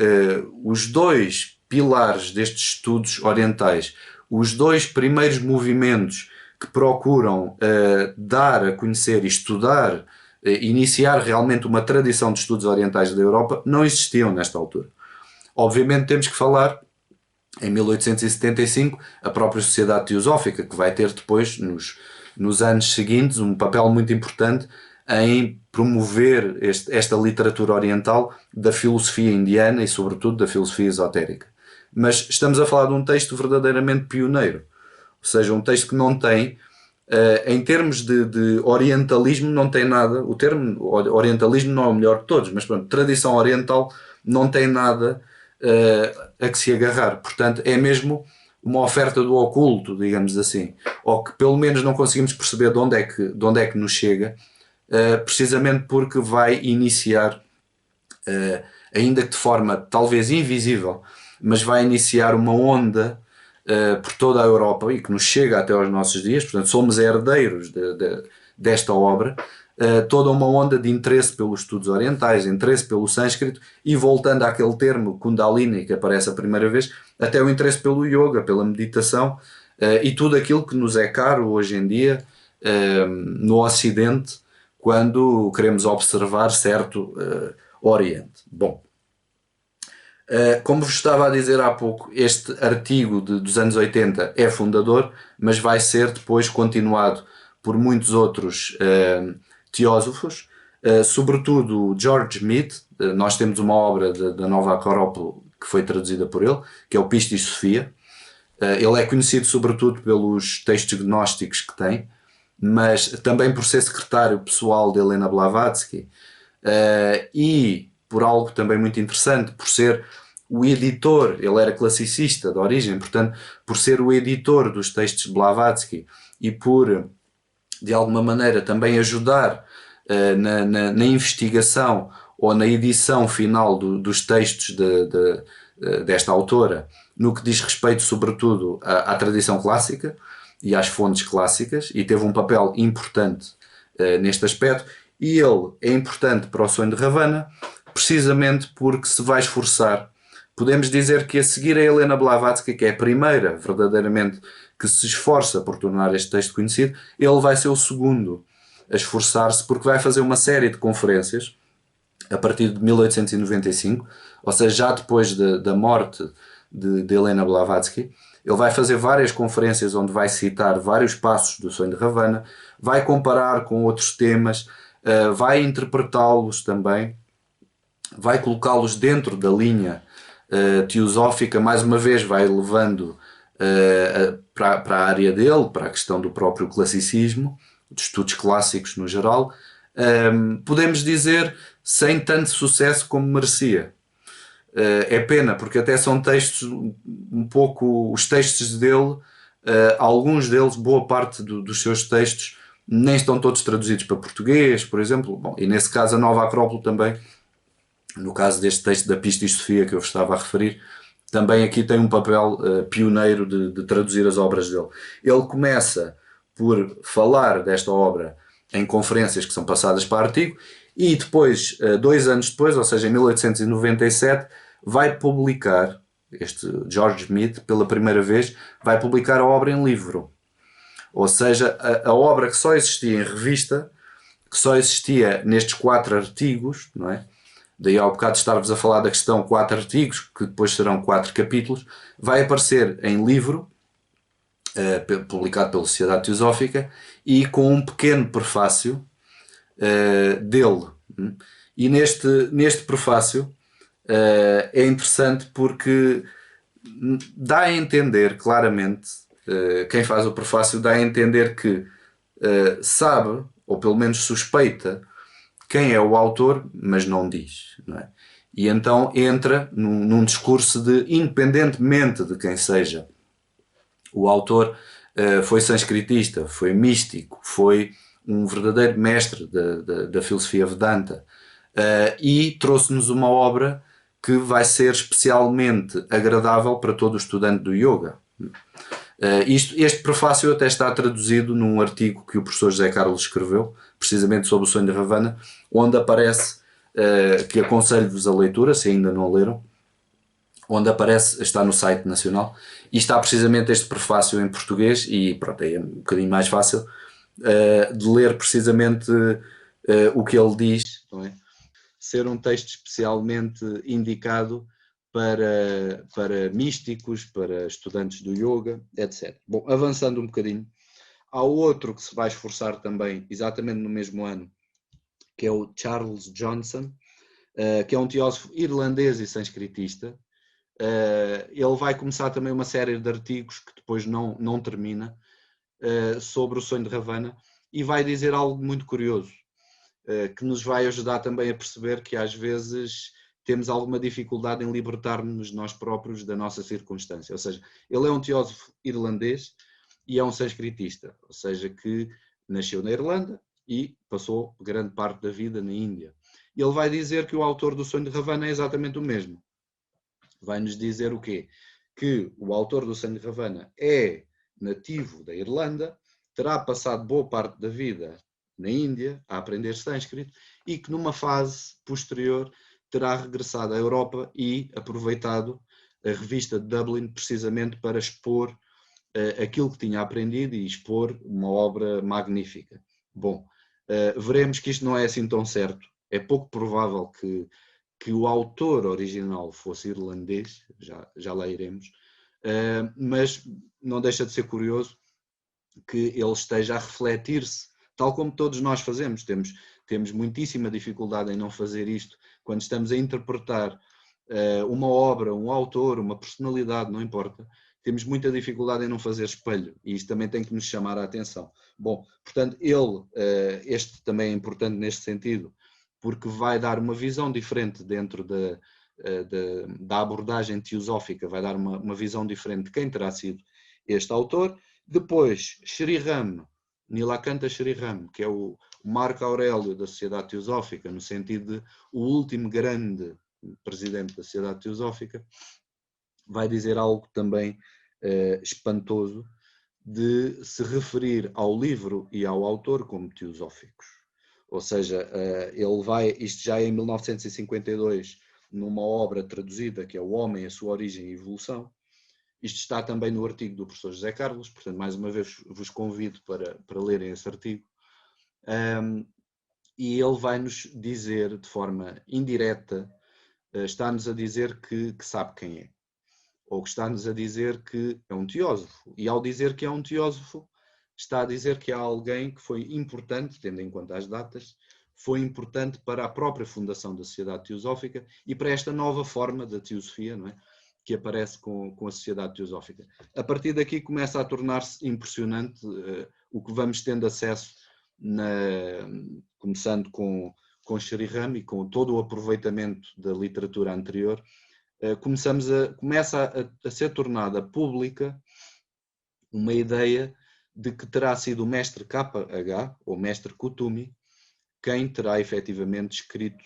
os dois pilares destes estudos orientais, os dois primeiros movimentos que procuram dar a conhecer e estudar, iniciar realmente uma tradição de estudos orientais da Europa, não existiam nesta altura. Obviamente temos que falar, em 1875, a própria Sociedade Teosófica, que vai ter depois, nos anos seguintes, um papel muito importante em promover esta literatura oriental da filosofia indiana e, sobretudo, da filosofia esotérica. Mas estamos a falar de um texto verdadeiramente pioneiro, ou seja, um texto que não tem, em termos de orientalismo, não tem nada. O termo orientalismo não é o melhor de todos, mas pronto, tradição oriental não tem nada a que se agarrar. Portanto, é mesmo uma oferta do oculto, digamos assim, ou que pelo menos não conseguimos perceber de onde é que nos chega, precisamente porque vai iniciar, ainda que de forma talvez invisível, mas vai iniciar uma onda por toda a Europa e que nos chega até aos nossos dias. Portanto, somos herdeiros desta obra, toda uma onda de interesse pelos estudos orientais, interesse pelo sânscrito e, voltando àquele termo Kundalini que aparece a primeira vez, até o interesse pelo yoga, pela meditação e tudo aquilo que nos é caro hoje em dia no Ocidente, quando queremos observar certo Oriente. Bom, como vos estava a dizer há pouco, este artigo dos anos 80 é fundador, mas vai ser depois continuado por muitos outros teósofos, sobretudo George Mead. Nós temos uma obra da Nova Acrópole que foi traduzida por ele, que é o Pistis Sophia. Ele é conhecido sobretudo pelos textos gnósticos que tem, mas também por ser secretário pessoal de Helena Blavatsky, e por algo também muito interessante, por ser o editor. Ele era classicista de origem, portanto, por ser o editor dos textos de Blavatsky e por, de alguma maneira, também ajudar na investigação ou na edição final dos textos desta autora, no que diz respeito sobretudo à tradição clássica e às fontes clássicas, e teve um papel importante neste aspecto. E ele é importante para o Sonho de Ravana precisamente porque se vai esforçar. Podemos dizer que, a seguir a Helena Blavatsky, que é a primeira verdadeiramente que se esforça por tornar este texto conhecido, ele vai ser o segundo a esforçar-se, porque vai fazer uma série de conferências a partir de 1895, ou seja, já depois da morte de Helena Blavatsky. Ele vai fazer várias conferências onde vai citar vários passos do Sonho de Ravana, vai comparar com outros temas, vai interpretá-los também, vai colocá-los dentro da linha teosófica. Mais uma vez vai levando para a área dele, para a questão do próprio classicismo, de estudos clássicos no geral. Podemos dizer sem tanto sucesso como merecia. É pena, porque até são textos um pouco, os textos dele, alguns deles, boa parte dos seus textos nem estão todos traduzidos para português, por exemplo. Bom, e nesse caso a Nova Acrópole também, no caso deste texto da Pistis Sophia que eu vos estava a referir, também aqui tem um papel pioneiro de traduzir as obras dele. Ele começa por falar desta obra em conferências que são passadas para artigo, e depois, 2 anos depois, ou seja, em 1897, vai publicar, este George Mead, pela primeira vez, vai publicar a obra em livro. Ou seja, a obra que só existia em revista, que só existia nestes 4 artigos, não é? Daí ao bocado estar-vos a falar da questão 4 artigos, que depois serão 4 capítulos, vai aparecer em livro, publicado pela Sociedade Teosófica, e com um pequeno prefácio dele. E neste prefácio é interessante porque dá a entender claramente, quem faz o prefácio dá a entender que sabe ou pelo menos suspeita, quem é o autor, mas não diz, não é? E então entra num discurso de, independentemente de quem seja o autor, foi sânscritista, foi místico, foi um verdadeiro mestre da filosofia Vedanta, e trouxe-nos uma obra que vai ser especialmente agradável para todo o estudante do yoga. Este prefácio até está traduzido num artigo que o professor José Carlos escreveu, precisamente sobre o sonho de Ravana, onde aparece, que aconselho-vos a leitura, se ainda não leram, onde aparece, está no site nacional, e está precisamente este prefácio em português, e pronto, é um bocadinho mais fácil de ler precisamente o que ele diz, não é? Ser um texto especialmente indicado para místicos, para estudantes do yoga, etc. Bom, avançando um bocadinho, há outro que se vai esforçar também, exatamente no mesmo ano, que é o Charles Johnson, que é um teósofo irlandês e sânscritista. Ele vai começar também uma série de artigos que depois não termina, sobre o sonho de Ravana, e vai dizer algo muito curioso, que nos vai ajudar também a perceber que às vezes temos alguma dificuldade em libertar-nos nós próprios da nossa circunstância. Ou seja, ele é um teósofo irlandês e é um sânscritista, ou seja, que nasceu na Irlanda e passou grande parte da vida na Índia. Ele vai dizer que o autor do sonho de Ravana é exatamente o mesmo. Vai nos dizer o quê? Que o autor do sonho de Ravana é nativo da Irlanda, terá passado boa parte da vida na Índia a aprender sânscrito e que numa fase posterior terá regressado à Europa e aproveitado a revista de Dublin precisamente para expor aquilo que tinha aprendido e expor uma obra magnífica. Bom, veremos que isto não é assim tão certo. É pouco provável que o autor original fosse irlandês, já lá iremos, mas não deixa de ser curioso que ele esteja a refletir-se, tal como todos nós fazemos. Temos muitíssima dificuldade em não fazer isto quando estamos a interpretar uma obra, um autor, uma personalidade, não importa. Temos muita dificuldade em não fazer espelho, e isto também tem que nos chamar a atenção. Bom, portanto, este também é importante neste sentido, porque vai dar uma visão diferente dentro da abordagem teosófica, vai dar uma visão diferente de quem terá sido este autor. Depois, Sriram, Nilakanta Sriram, que é o Marco Aurélio da Sociedade Teosófica, no sentido de o último grande presidente da Sociedade Teosófica, vai dizer algo também espantoso, de se referir ao livro e ao autor como teosóficos. Ou seja, isto já é em 1952, numa obra traduzida, que é O Homem, a Sua Origem e Evolução. Isto está também no artigo do professor José Carlos, portanto, mais uma vez vos convido para lerem esse artigo. E ele vai-nos dizer, de forma indireta, está-nos a dizer que sabe quem é. Ou que está-nos a dizer que é um teósofo. E ao dizer que é um teósofo, está a dizer que há alguém que foi importante, tendo em conta as datas, foi importante para a própria fundação da Sociedade Teosófica e para esta nova forma da teosofia, não é? Que aparece com a Sociedade Teosófica. A partir daqui começa a tornar-se impressionante o que vamos tendo acesso, começando com Sriram e com todo o aproveitamento da literatura anterior, começa a ser tornada pública uma ideia de que terá sido o mestre KH, ou mestre Kutumi, quem terá efetivamente escrito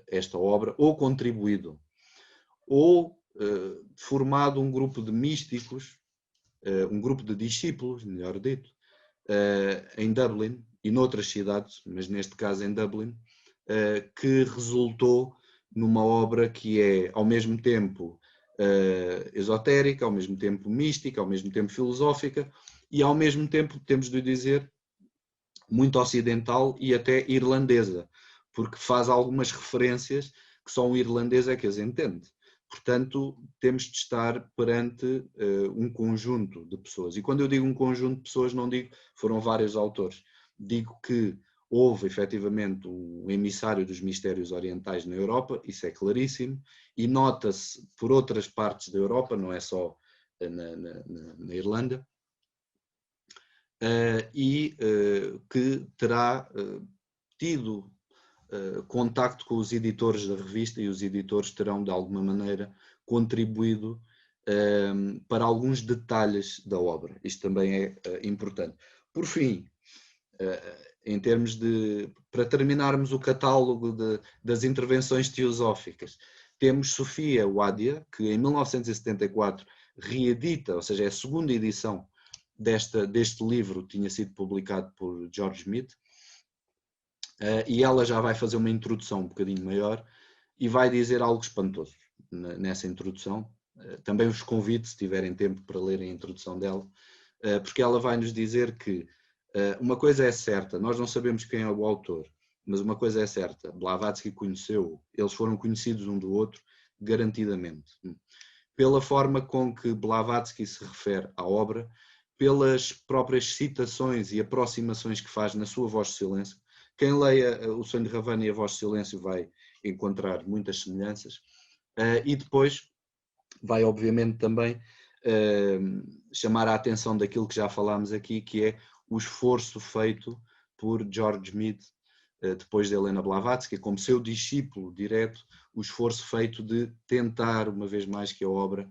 esta obra, ou contribuído, ou formado um grupo de místicos, um grupo de discípulos, melhor dito, em Dublin e noutras cidades, mas neste caso em Dublin, que resultou numa obra que é ao mesmo tempo esotérica, ao mesmo tempo mística, ao mesmo tempo filosófica e ao mesmo tempo, temos de dizer, muito ocidental e até irlandesa, porque faz algumas referências que só um irlandês é que as entende. Portanto, temos de estar perante um conjunto de pessoas. E quando eu digo um conjunto de pessoas, não digo foram vários autores. Digo que houve efetivamente um emissário dos mistérios orientais na Europa, isso é claríssimo, e nota-se por outras partes da Europa, não é só na Irlanda, que terá tido contacto com os editores da revista, e os editores terão de alguma maneira contribuído para alguns detalhes da obra. Isto também é importante. Por fim, em termos de, para terminarmos o catálogo das intervenções teosóficas, temos Sofia Wadia, que em 1974 reedita, ou seja, é a segunda edição deste livro, tinha sido publicado por George Smith, e ela já vai fazer uma introdução um bocadinho maior e vai dizer algo espantoso nessa introdução. Também os convido, se tiverem tempo, para lerem a introdução dela, porque ela vai nos dizer que uma coisa é certa, nós não sabemos quem é o autor, mas uma coisa é certa, Blavatsky conheceu-o, eles foram conhecidos um do outro garantidamente. Pela forma com que Blavatsky se refere à obra, pelas próprias citações e aproximações que faz na sua Voz de Silêncio. Quem leia O Sonho de Ravana e a Voz de Silêncio vai encontrar muitas semelhanças. E depois vai, obviamente, também chamar a atenção daquilo que já falámos aqui, que é o esforço feito por George Smith, depois de Helena Blavatsky, como seu discípulo direto, o esforço feito de tentar, uma vez mais, que a obra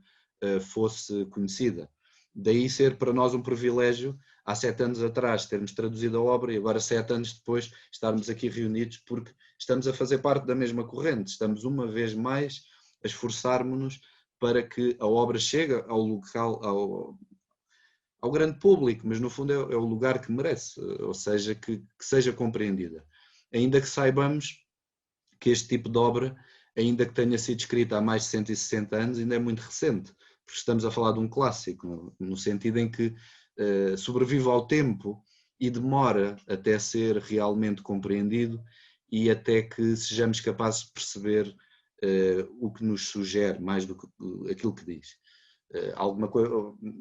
fosse conhecida. Daí ser para nós um privilégio, há 7 anos atrás, termos traduzido a obra e agora 7 anos depois estarmos aqui reunidos, porque estamos a fazer parte da mesma corrente, estamos uma vez mais a esforçarmos-nos para que a obra chegue ao local, ao grande público, mas no fundo é o lugar que merece, ou seja, que seja compreendida. Ainda que saibamos que este tipo de obra, ainda que tenha sido escrita há mais de 160 anos, ainda é muito recente, porque estamos a falar de um clássico, no sentido em que sobrevive ao tempo e demora até ser realmente compreendido e até que sejamos capazes de perceber o que nos sugere, mais do que aquilo que diz.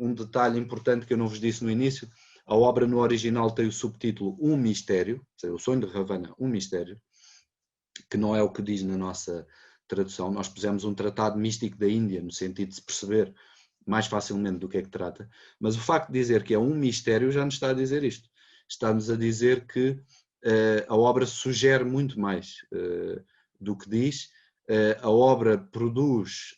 Um detalhe importante que eu não vos disse no início, a obra no original tem o subtítulo Um Mistério, ou seja, O Sonho de Ravana, Um Mistério, que não é o que diz na nossa tradução. Nós pusemos um tratado místico da Índia, no sentido de se perceber mais facilmente do que é que trata, mas o facto de dizer que é um mistério já nos está a dizer isto. Está-nos a dizer que a obra sugere muito mais do que diz. A obra produz,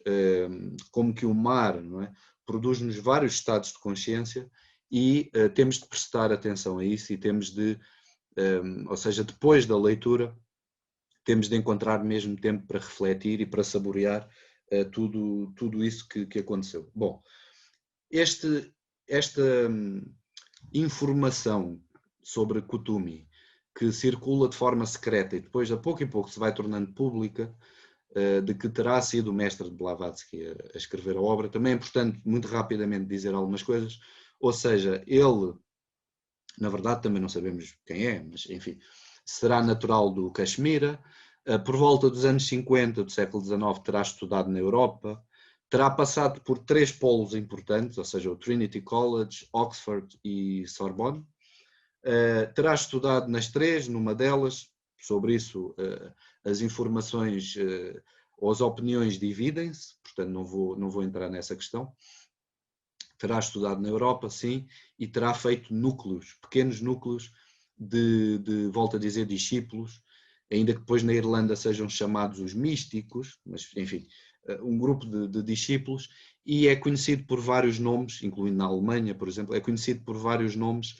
como que o mar, não é? Produz-nos vários estados de consciência e temos de prestar atenção a isso e temos de, ou seja, depois da leitura, temos de encontrar mesmo tempo para refletir e para saborear tudo isso que aconteceu. Bom, esta informação sobre Kutumi, que circula de forma secreta e depois a pouco e pouco se vai tornando pública, de que terá sido o mestre de Blavatsky a escrever a obra, também é importante muito rapidamente dizer algumas coisas, ou seja, ele, na verdade também não sabemos quem é, mas enfim, será natural do Caxemira, por volta dos anos 50 do século XIX terá estudado na Europa, terá passado por 3 polos importantes, ou seja, o Trinity College, Oxford e Sorbonne, terá estudado nas 3, numa delas, sobre isso as informações ou as opiniões dividem-se, portanto não vou entrar nessa questão. Terá estudado na Europa, sim, e terá feito núcleos, pequenos núcleos volto a dizer, discípulos, ainda que depois na Irlanda sejam chamados os místicos, mas enfim, um grupo de discípulos, e é conhecido por vários nomes, incluindo na Alemanha, por exemplo, é conhecido por vários nomes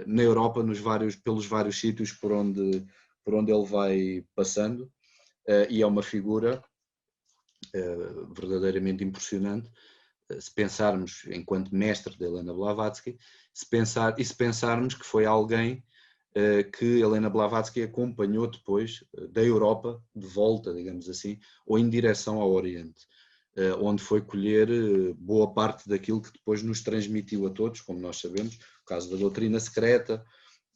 na Europa, pelos vários sítios por onde ele vai passando, e é uma figura verdadeiramente impressionante, se pensarmos, enquanto mestre de Helena Blavatsky, se pensarmos que foi alguém que Helena Blavatsky acompanhou depois da Europa, de volta, digamos assim, ou em direção ao Oriente, onde foi colher boa parte daquilo que depois nos transmitiu a todos, como nós sabemos, o caso da doutrina secreta,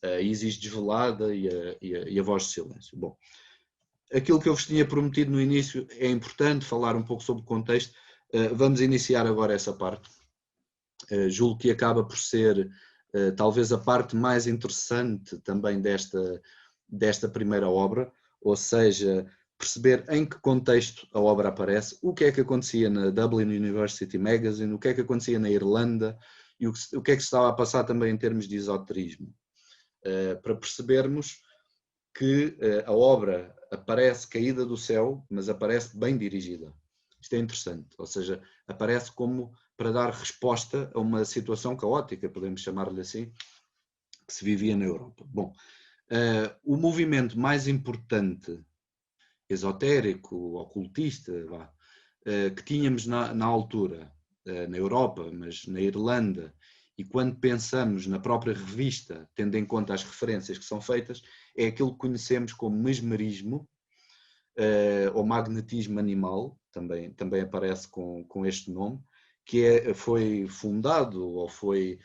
a Isis desvelada e a voz de silêncio. Bom, aquilo que eu vos tinha prometido no início é importante falar um pouco sobre o contexto. Vamos iniciar agora essa parte. Julgo que acaba por ser talvez a parte mais interessante também desta primeira obra, ou seja, perceber em que contexto a obra aparece, o que é que acontecia na Dublin University Magazine, o que é que acontecia na Irlanda e o que é que se estava a passar também em termos de esoterismo, para percebermos que a obra aparece caída do céu, mas aparece bem dirigida. Isto é interessante, ou seja, aparece como para dar resposta a uma situação caótica, podemos chamar-lhe assim, que se vivia na Europa. Bom, o movimento mais importante, esotérico, ocultista, que tínhamos na altura, na Europa, mas na Irlanda, e quando pensamos na própria revista, tendo em conta as referências que são feitas, é aquilo que conhecemos como mesmerismo, ou magnetismo animal, também aparece com este nome, que foi fundado, ou foi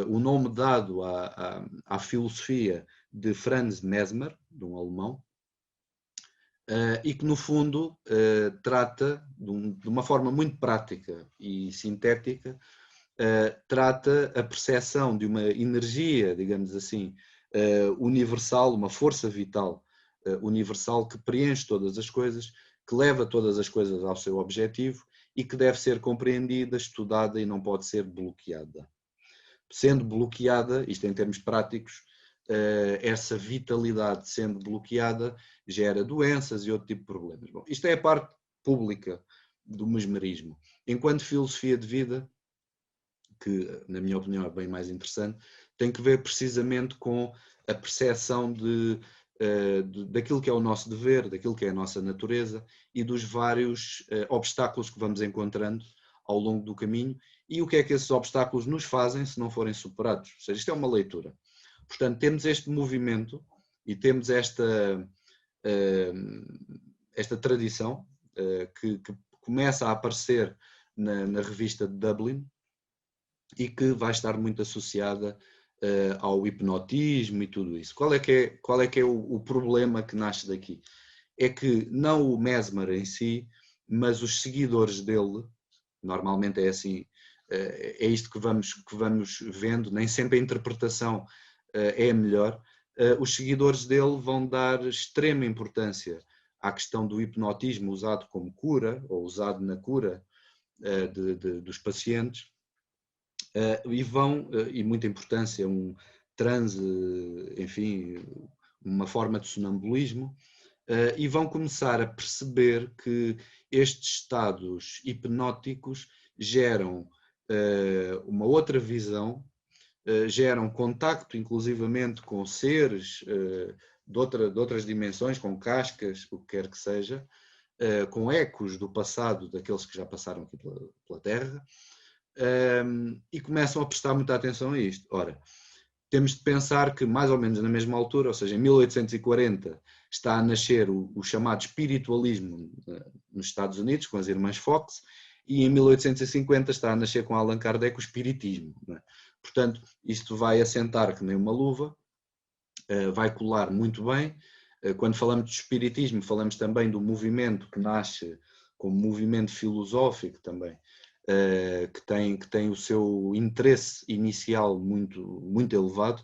o nome dado à filosofia de Franz Mesmer, de um alemão, e que no fundo trata, de uma forma muito prática e sintética, trata a percepção de uma energia, digamos assim, universal, uma força vital universal que preenche todas as coisas, que leva todas as coisas ao seu objetivo e que deve ser compreendida, estudada e não pode ser bloqueada. Sendo bloqueada, isto em termos práticos, essa vitalidade sendo bloqueada gera doenças e outro tipo de problemas. Bom, isto é a parte pública do mesmerismo. Enquanto filosofia de vida, que na minha opinião é bem mais interessante, tem que ver precisamente com a percepção daquilo que é o nosso dever, daquilo que é a nossa natureza e dos vários obstáculos que vamos encontrando ao longo do caminho e o que é que esses obstáculos nos fazem se não forem superados. Ou seja, isto é uma leitura. Portanto, temos este movimento e temos esta tradição que começa a aparecer na revista de Dublin e que vai estar muito associada ao hipnotismo e tudo isso. Qual é que é o problema que nasce daqui? É que não o Mesmer em si, mas os seguidores dele, normalmente é assim, é isto que vamos vendo, nem sempre a interpretação é a melhor, os seguidores dele vão dar extrema importância à questão do hipnotismo usado como cura, ou usado na cura dos pacientes, e muita importância, um transe, enfim, uma forma de sonambulismo, e vão começar a perceber que estes estados hipnóticos geram uma outra visão, geram contacto inclusivamente com seres de outras dimensões, com cascas, o que quer que seja, com ecos do passado daqueles que já passaram aqui pela Terra, e começam a prestar muita atenção a isto. Ora, temos de pensar que mais ou menos na mesma altura, ou seja, em 1840, está a nascer o chamado espiritualismo nos Estados Unidos, com as irmãs Fox, e em 1850 está a nascer com Allan Kardec o espiritismo. Não é? Portanto, isto vai assentar que nem uma luva, vai colar muito bem. Quando falamos de espiritismo, falamos também do movimento que nasce como movimento filosófico também, que tem o seu interesse inicial muito elevado,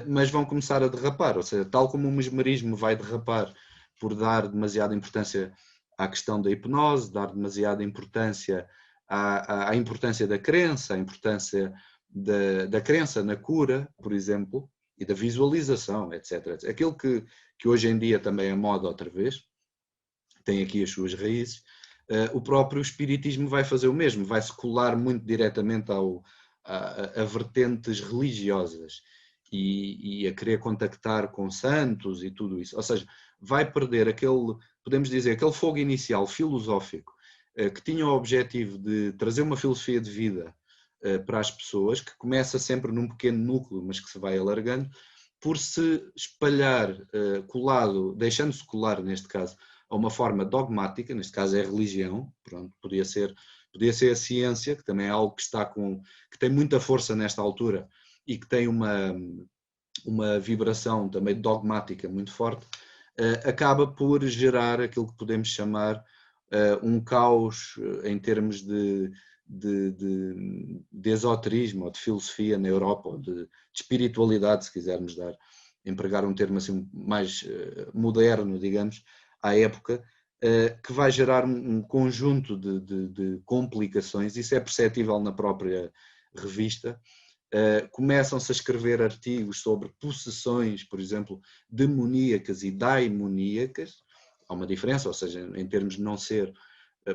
mas vão começar a derrapar, ou seja, tal como o mesmerismo vai derrapar por dar demasiada importância à questão da hipnose, dar demasiada importância à importância da crença, à importância da crença na cura, por exemplo, e da visualização, etc. Aquilo que hoje em dia também é moda outra vez, tem aqui as suas raízes. O próprio espiritismo vai fazer o mesmo, vai se colar muito diretamente a vertentes religiosas e a querer contactar com santos e tudo isso. Ou seja, vai perder podemos dizer, aquele fogo inicial filosófico que tinha o objetivo de trazer uma filosofia de vida para as pessoas, que começa sempre num pequeno núcleo, mas que se vai alargando, por se espalhar, deixando-se colar, neste caso, a uma forma dogmática, neste caso é a religião, pronto, podia ser a ciência, que também é algo que tem muita força nesta altura e que tem uma vibração também dogmática muito forte, acaba por gerar aquilo que podemos chamar um caos em termos de esoterismo ou de filosofia na Europa, ou de espiritualidade, se quisermos empregar um termo assim mais moderno, digamos, à época, que vai gerar um conjunto de complicações. Isso é perceptível na própria revista, começam-se a escrever artigos sobre possessões, por exemplo, demoníacas e daimoníacas. Há uma diferença, ou seja, em termos de não ser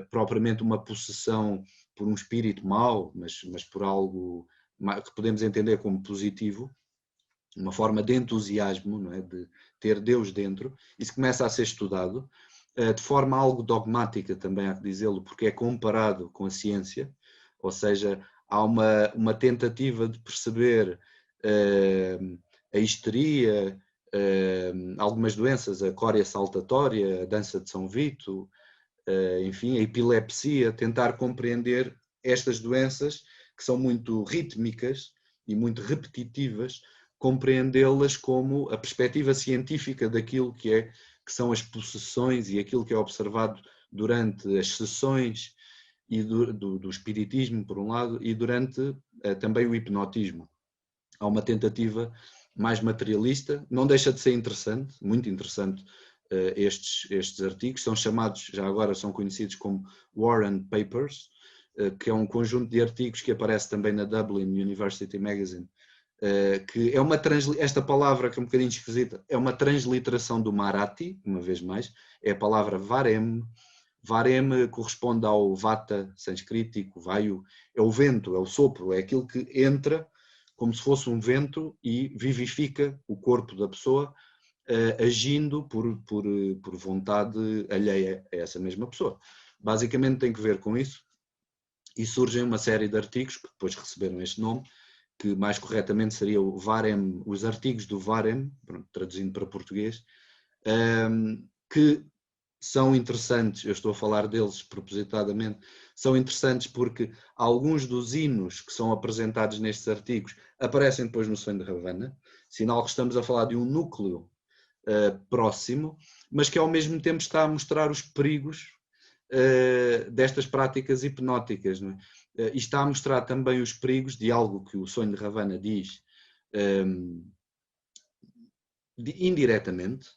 propriamente uma possessão por um espírito mau, mas por algo que podemos entender como positivo, uma forma de entusiasmo, não é? De ter Deus dentro. Isso começa a ser estudado de forma algo dogmática também, há que dizê-lo, porque é comparado com a ciência, ou seja, há uma tentativa de perceber a histeria, algumas doenças, a córea saltatória, a dança de São Vito, enfim, a epilepsia, tentar compreender estas doenças que são muito rítmicas e muito repetitivas, compreendê-las como a perspectiva científica daquilo que são as possessões e aquilo que é observado durante as sessões e do espiritismo, por um lado, e durante também o hipnotismo. Há uma tentativa mais materialista, não deixa de ser interessante, muito interessante. Estes artigos são chamados, já agora são conhecidos como Warren Papers, que é um conjunto de artigos que aparece também na Dublin University Magazine, que é esta palavra que é um bocadinho esquisita, é uma transliteração do Marathi, uma vez mais, é a palavra Varem. Varem corresponde ao Vata sânscrito, Vayu, é o vento, é o sopro, é aquilo que entra como se fosse um vento e vivifica o corpo da pessoa, agindo por vontade alheia a essa mesma pessoa. Basicamente tem que ver com isso, e surgem uma série de artigos que depois receberam este nome, que mais corretamente seria o Varem, os artigos do Varem, traduzindo para português, que são interessantes, eu estou a falar deles propositadamente, são interessantes porque alguns dos hinos que são apresentados nestes artigos aparecem depois no Sonho de Ravana, sinal que estamos a falar de um núcleo próximo, mas que ao mesmo tempo está a mostrar os perigos destas práticas hipnóticas, não é? E está a mostrar também os perigos de algo que o Sonho de Ravana diz indiretamente,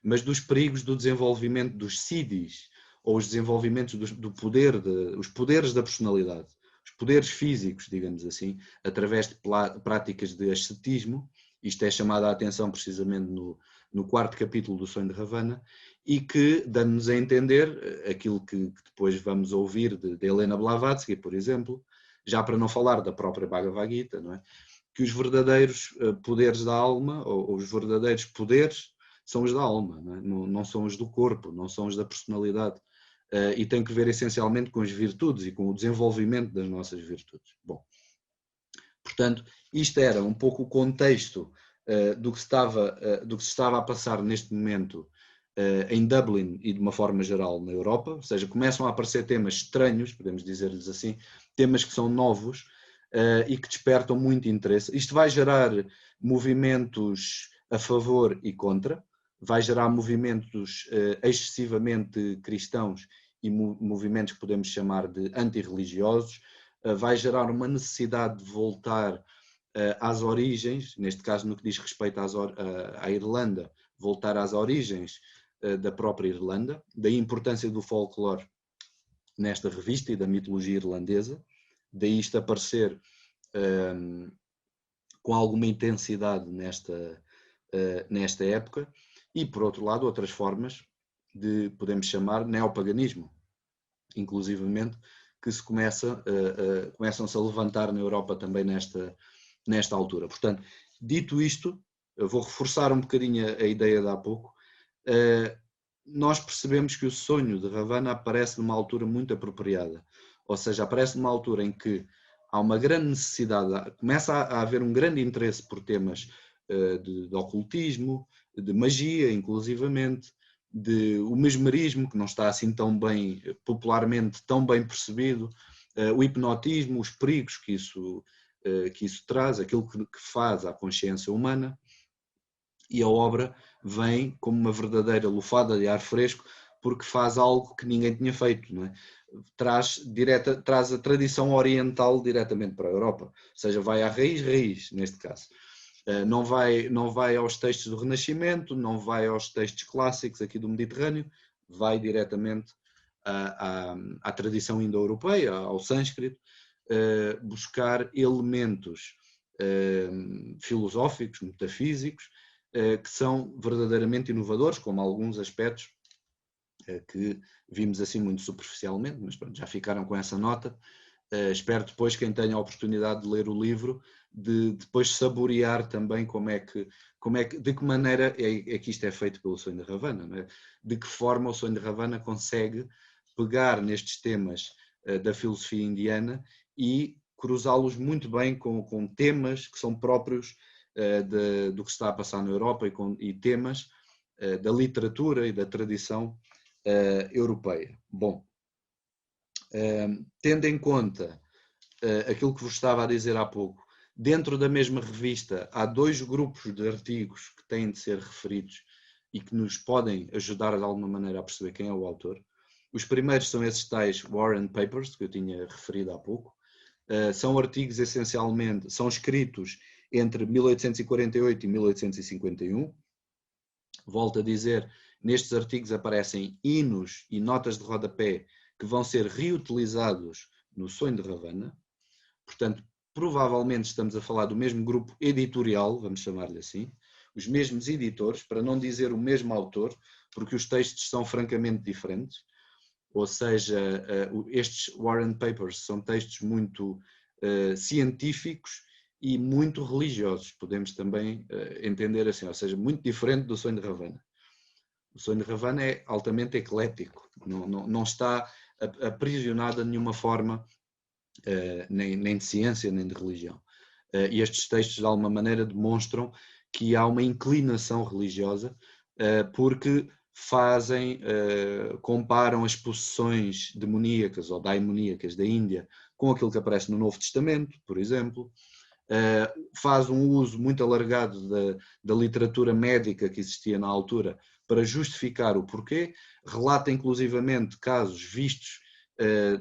mas dos perigos do desenvolvimento dos siddhis, ou os desenvolvimentos do poder, os poderes da personalidade, os poderes físicos, digamos assim, através de práticas de ascetismo. Isto é chamado a atenção precisamente no quarto capítulo do Sonho de Ravana, e que dá-nos a entender aquilo que depois vamos ouvir de Helena Blavatsky, por exemplo, já para não falar da própria Bhagavad Gita, não é? Que os verdadeiros poderes da alma, ou os verdadeiros poderes, são os da alma, não são os do corpo, não são os da personalidade, e tem que ver essencialmente com as virtudes e com o desenvolvimento das nossas virtudes. Bom, portanto, isto era um pouco o contexto do que se estava a passar neste momento em Dublin e de uma forma geral na Europa, ou seja, começam a aparecer temas estranhos, podemos dizer-lhes assim, temas que são novos, e que despertam muito interesse. Isto vai gerar movimentos a favor e contra, vai gerar movimentos excessivamente cristãos e movimentos que podemos chamar de antirreligiosos, vai gerar uma necessidade de voltar às origens, neste caso no que diz respeito à Irlanda, voltar às origens da própria Irlanda, da importância do folclore nesta revista e da mitologia irlandesa, daí isto aparecer com alguma intensidade nesta época, e por outro lado outras formas de, podemos chamar, neopaganismo, inclusivamente, que se começam-se a levantar na Europa também nesta altura. Portanto, dito isto, eu vou reforçar um bocadinho a ideia de há pouco. Nós percebemos que o Sonho de Ravana aparece numa altura muito apropriada, ou seja, aparece numa altura em que há uma grande necessidade, começa a haver um grande interesse por temas de ocultismo, de magia, inclusivamente, de o mesmerismo, que não está assim tão bem, popularmente, tão bem percebido, o hipnotismo, os perigos que isso traz, aquilo que faz à consciência humana, e a obra vem como uma verdadeira lufada de ar fresco, porque faz algo que ninguém tinha feito, não é? Traz a tradição oriental diretamente para a Europa, ou seja, vai à raiz, neste caso. Não vai aos textos do Renascimento, não vai aos textos clássicos aqui do Mediterrâneo, vai diretamente à tradição indo-europeia, ao sânscrito, buscar elementos filosóficos, metafísicos, que são verdadeiramente inovadores, como alguns aspectos que vimos assim muito superficialmente, mas pronto, já ficaram com essa nota. Espero depois, quem tenha a oportunidade de ler o livro, de depois saborear também de que maneira é que isto é feito pelo Sonho de Ravana, não é? De que forma o Sonho de Ravana consegue pegar nestes temas da filosofia indiana e cruzá-los muito bem com temas que são próprios do que está a passar na Europa e temas da literatura e da tradição europeia. Bom, tendo em conta aquilo que vos estava a dizer há pouco, dentro da mesma revista há 2 grupos de artigos que têm de ser referidos e que nos podem ajudar de alguma maneira a perceber quem é o autor. Os primeiros são esses tais Warren Papers, que eu tinha referido há pouco. São artigos essencialmente, são escritos entre 1848 e 1851. Volto a dizer, nestes artigos aparecem hinos e notas de rodapé que vão ser reutilizados no Sonho de Ravana. Portanto, provavelmente estamos a falar do mesmo grupo editorial, vamos chamar-lhe assim, os mesmos editores, para não dizer o mesmo autor, porque os textos são francamente diferentes. Ou seja, estes Warren Papers são textos muito científicos e muito religiosos, podemos também entender assim, ou seja, muito diferente do Sonho de Ravana. O Sonho de Ravana é altamente eclético, não está aprisionado de nenhuma forma, nem de ciência, nem de religião. E estes textos, de alguma maneira, demonstram que há uma inclinação religiosa, porque comparam as possessões demoníacas ou daimoníacas da Índia com aquilo que aparece no Novo Testamento, por exemplo. Faz um uso muito alargado da literatura médica que existia na altura para justificar o porquê. Relata inclusivamente casos vistos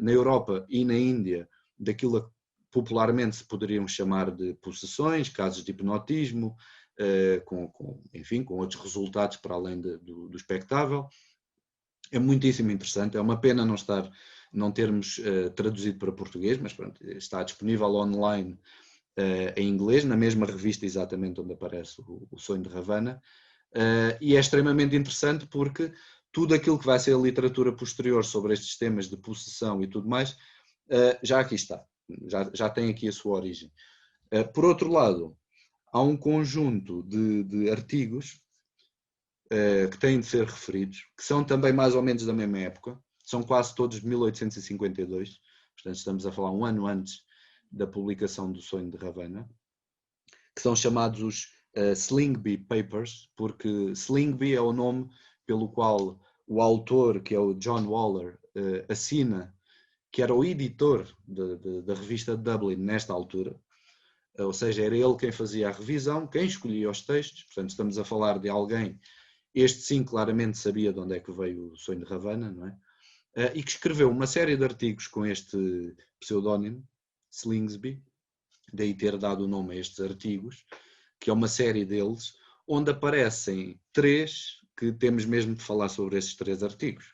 na Europa e na Índia daquilo que popularmente se poderiam chamar de possessões, casos de hipnotismo, enfim, com outros resultados para além do expectável. É muitíssimo interessante, é uma pena não termos traduzido para português, mas pronto, está disponível online em inglês, na mesma revista exatamente onde aparece o Sonho de Ravana, e é extremamente interessante porque tudo aquilo que vai ser a literatura posterior sobre estes temas de possessão e tudo mais, já aqui está, já tem aqui a sua origem. Por outro lado, há um conjunto de artigos que têm de ser referidos, que são também mais ou menos da mesma época, são quase todos de 1852, portanto estamos a falar um ano antes da publicação do Sonho de Ravana, que são chamados os Slingsby Papers, porque Slingsby é o nome pelo qual o autor, que é o John Waller, assina, que era o editor da revista Dublin nesta altura, ou seja, era ele quem fazia a revisão, quem escolhia os textos, portanto estamos a falar de alguém, este sim claramente sabia de onde é que veio o Sonho de Ravana, não é? E que escreveu uma série de artigos com este pseudónimo, Slingsby, daí ter dado o nome a estes artigos, que é uma série deles, onde aparecem 3 que temos mesmo de falar sobre esses 3 artigos,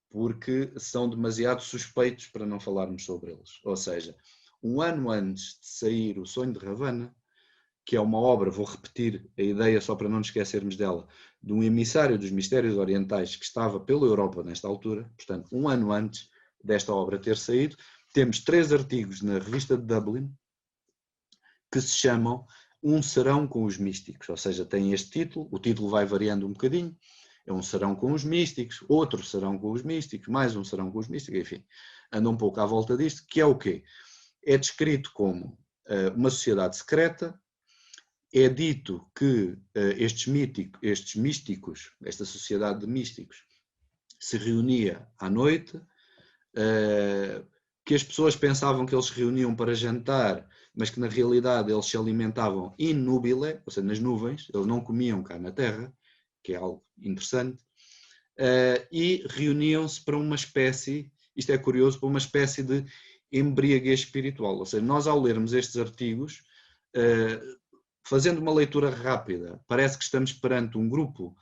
porque são demasiado suspeitos para não falarmos sobre eles. Ou seja, um ano antes de sair o Sonho de Ravana, que é uma obra, vou repetir a ideia só para não nos esquecermos dela, de um emissário dos mistérios orientais que estava pela Europa nesta altura, portanto, um ano antes desta obra ter saído, temos 3 artigos na revista de Dublin que se chamam Um Serão com os Místicos, ou seja, tem este título, o título vai variando um bocadinho, é um serão com os místicos, outro serão com os místicos, mais um serão com os místicos, enfim, anda um pouco à volta disto, que é o quê? É descrito como uma sociedade secreta. É dito que estes místicos, esta sociedade de místicos, se reunia à noite, que as pessoas pensavam que eles se reuniam para jantar, mas que na realidade eles se alimentavam in nubile, ou seja, nas nuvens, eles não comiam cá na terra, que é algo interessante, e reuniam-se para uma espécie, isto é curioso, para uma espécie de embriaguez espiritual. Ou seja, nós ao lermos estes artigos, fazendo uma leitura rápida, parece que estamos perante um grupo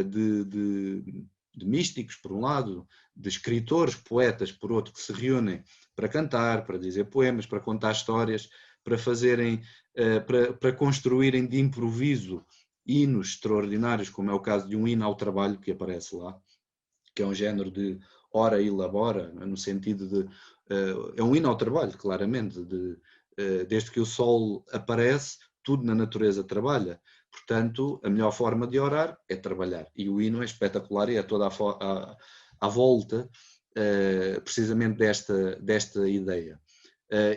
de místicos, por um lado, de escritores, poetas, por outro, que se reúnem para cantar, para dizer poemas, para contar histórias, para fazerem, para construírem de improviso hinos extraordinários, como é o caso de um hino ao trabalho que aparece lá, que é um género de ora e labora, no sentido de... é um hino ao trabalho, claramente, desde que o sol aparece, tudo na natureza trabalha. Portanto, a melhor forma de orar é trabalhar. E o hino é espetacular e é toda à volta, precisamente desta ideia.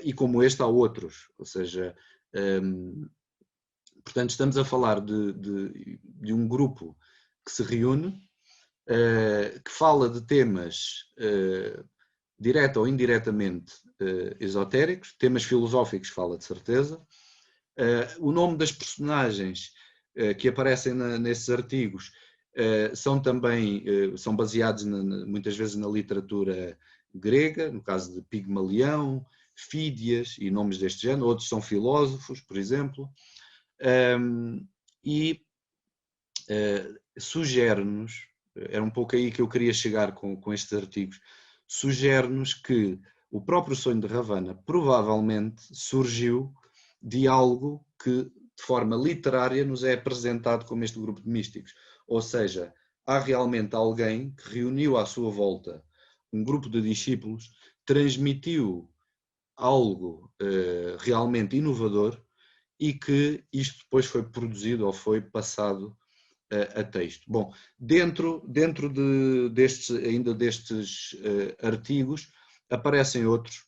E como este, há outros. Ou seja, portanto, estamos a falar de um grupo que se reúne, que fala de temas direta ou indiretamente esotéricos, temas filosóficos fala de certeza. O nome das personagens que aparecem nesses artigos são também são baseados muitas vezes na literatura grega, no caso de Pigmalião, Fídias e nomes deste género, outros são filósofos, por exemplo, e sugere-nos, era um pouco aí que eu queria chegar com estes artigos, sugere-nos que o próprio sonho de Ravana provavelmente surgiu de algo que, de forma literária, nos é apresentado como este grupo de místicos. Ou seja, há realmente alguém que reuniu à sua volta um grupo de discípulos, transmitiu algo realmente inovador e que isto depois foi produzido ou foi passado a texto. Bom, dentro destes artigos aparecem outros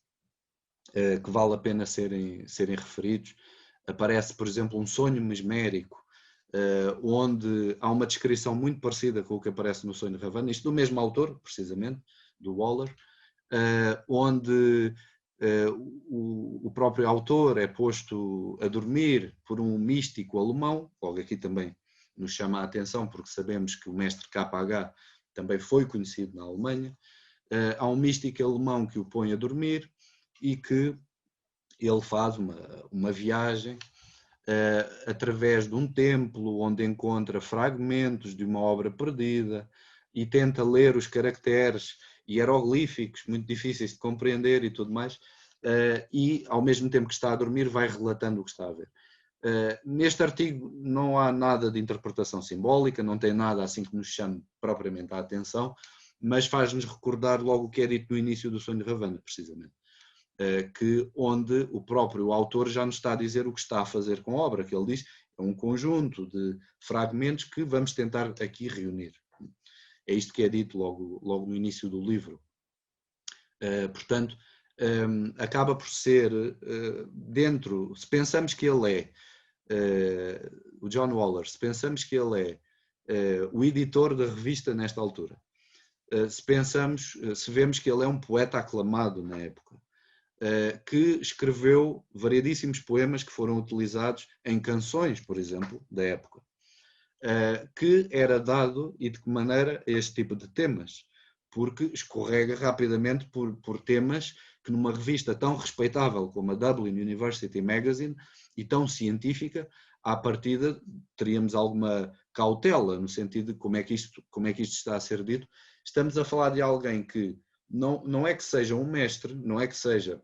que vale a pena serem referidos. Aparece, por exemplo, um sonho mesmérico, onde há uma descrição muito parecida com o que aparece no sonho de Ravana, isto do mesmo autor, precisamente, do Waller, onde o próprio autor é posto a dormir por um místico alemão, logo aqui também nos chama a atenção, porque sabemos que o mestre KH também foi conhecido na Alemanha. Há um místico alemão que o põe a dormir e que ele faz uma viagem através de um templo onde encontra fragmentos de uma obra perdida e tenta ler os caracteres hieroglíficos muito difíceis de compreender e tudo mais, e ao mesmo tempo que está a dormir vai relatando o que está a ver. Neste artigo não há nada de interpretação simbólica, não tem nada assim que nos chame propriamente a atenção, mas faz-nos recordar logo o que é dito no início do sonho de Ravana, precisamente. Onde o próprio autor já nos está a dizer o que está a fazer com a obra, que ele diz é um conjunto de fragmentos que vamos tentar aqui reunir. É isto que é dito logo no início do livro. Portanto, acaba por ser dentro, se pensamos que ele é o John Waller, se pensamos que ele é o editor da revista nesta altura, se vemos que ele é um poeta aclamado na época, que escreveu variedíssimos poemas que foram utilizados em canções, por exemplo, da época, que era dado e de que maneira este tipo de temas, porque escorrega rapidamente por temas que numa revista tão respeitável como a Dublin University Magazine e tão científica, à partida teríamos alguma cautela no sentido de como é que isto está a ser dito. Estamos a falar de alguém que não é que seja um mestre, não é que seja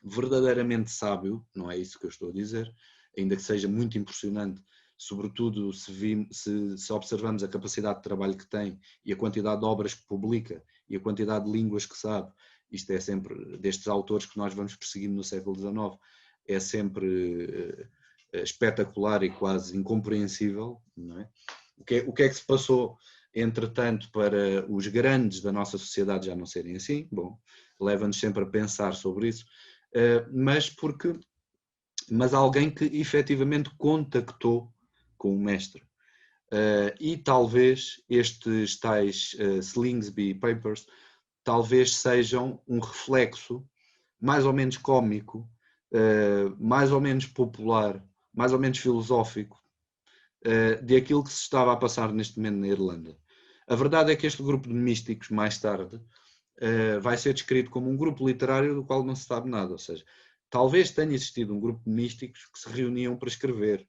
verdadeiramente sábio, não é isso que eu estou a dizer, ainda que seja muito impressionante, sobretudo se observamos a capacidade de trabalho que tem e a quantidade de obras que publica e a quantidade de línguas que sabe. Isto é sempre, destes autores que nós vamos perseguindo no século XIX, é sempre espetacular e quase incompreensível, não é? O que é que se passou, entretanto, para os grandes da nossa sociedade já não serem assim? Bom, leva-nos sempre a pensar sobre isso, mas alguém que efetivamente contactou com o mestre. E talvez estes tais Slingsby Papers talvez sejam um reflexo mais ou menos cómico, mais ou menos popular, mais ou menos filosófico de aquilo que se estava a passar neste momento na Irlanda. A verdade é que este grupo de místicos, mais tarde, vai ser descrito como um grupo literário do qual não se sabe nada, ou seja, talvez tenha existido um grupo de místicos que se reuniam para escrever,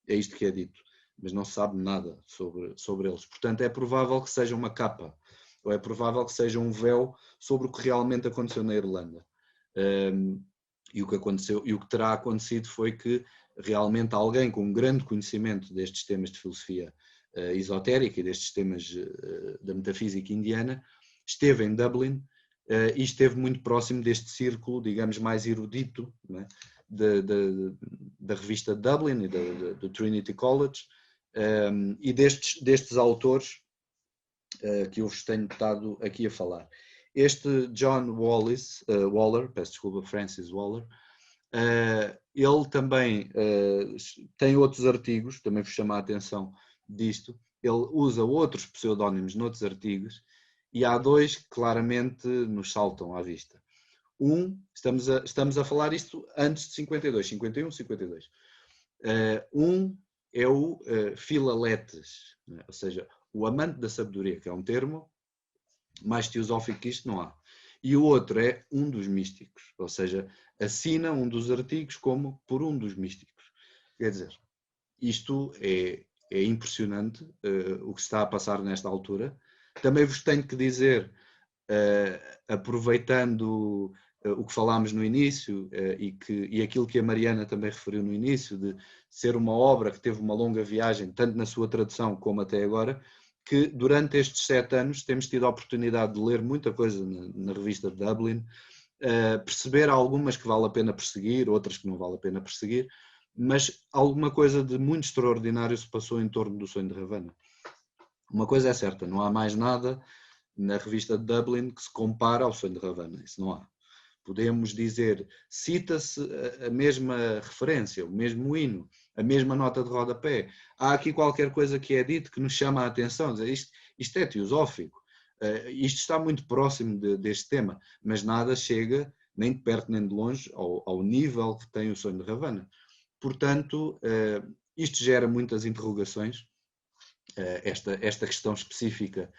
é isto que é dito, mas não se sabe nada sobre eles. Portanto, é provável que seja uma capa, ou é provável que seja um véu sobre o que realmente aconteceu na Irlanda. E o que aconteceu, e o que terá acontecido foi que realmente alguém com um grande conhecimento destes temas de filosofia esotérica e destes temas da metafísica indiana esteve em Dublin e esteve muito próximo deste círculo, digamos, mais erudito, não é? da revista Dublin e do Trinity College e destes autores que eu vos tenho estado aqui a falar. Este John Waller, peço desculpa, Francis Waller, ele também tem outros artigos, também vos chama a atenção disto, ele usa outros pseudónimos noutros artigos e há dois que claramente nos saltam à vista. Estamos a falar isto antes de 52, 51, 52. É o Filaletes, né? Ou seja, o amante da sabedoria, que é um termo mais teosófico que isto não há. E o outro é um dos místicos, ou seja, assina um dos artigos como por um dos místicos. Quer dizer, isto é impressionante o que está a passar nesta altura. Também vos tenho que dizer, aproveitando o que falámos no início e aquilo que a Mariana também referiu no início, de ser uma obra que teve uma longa viagem, tanto na sua tradução como até agora, que durante estes 7 anos temos tido a oportunidade de ler muita coisa na revista de Dublin, perceber algumas que vale a pena perseguir, outras que não vale a pena perseguir, mas alguma coisa de muito extraordinário se passou em torno do sonho de Ravana. Uma coisa é certa, não há mais nada na revista de Dublin que se compara ao sonho de Ravana, isso não há. Podemos dizer, cita-se a mesma referência, o mesmo hino, a mesma nota de rodapé. Há aqui qualquer coisa que é dito que nos chama a atenção, dizer, isto é teosófico, isto está muito próximo deste tema, mas nada chega, nem de perto nem de longe, ao nível que tem o sonho de Ravana. Portanto, isto gera muitas interrogações, esta questão específica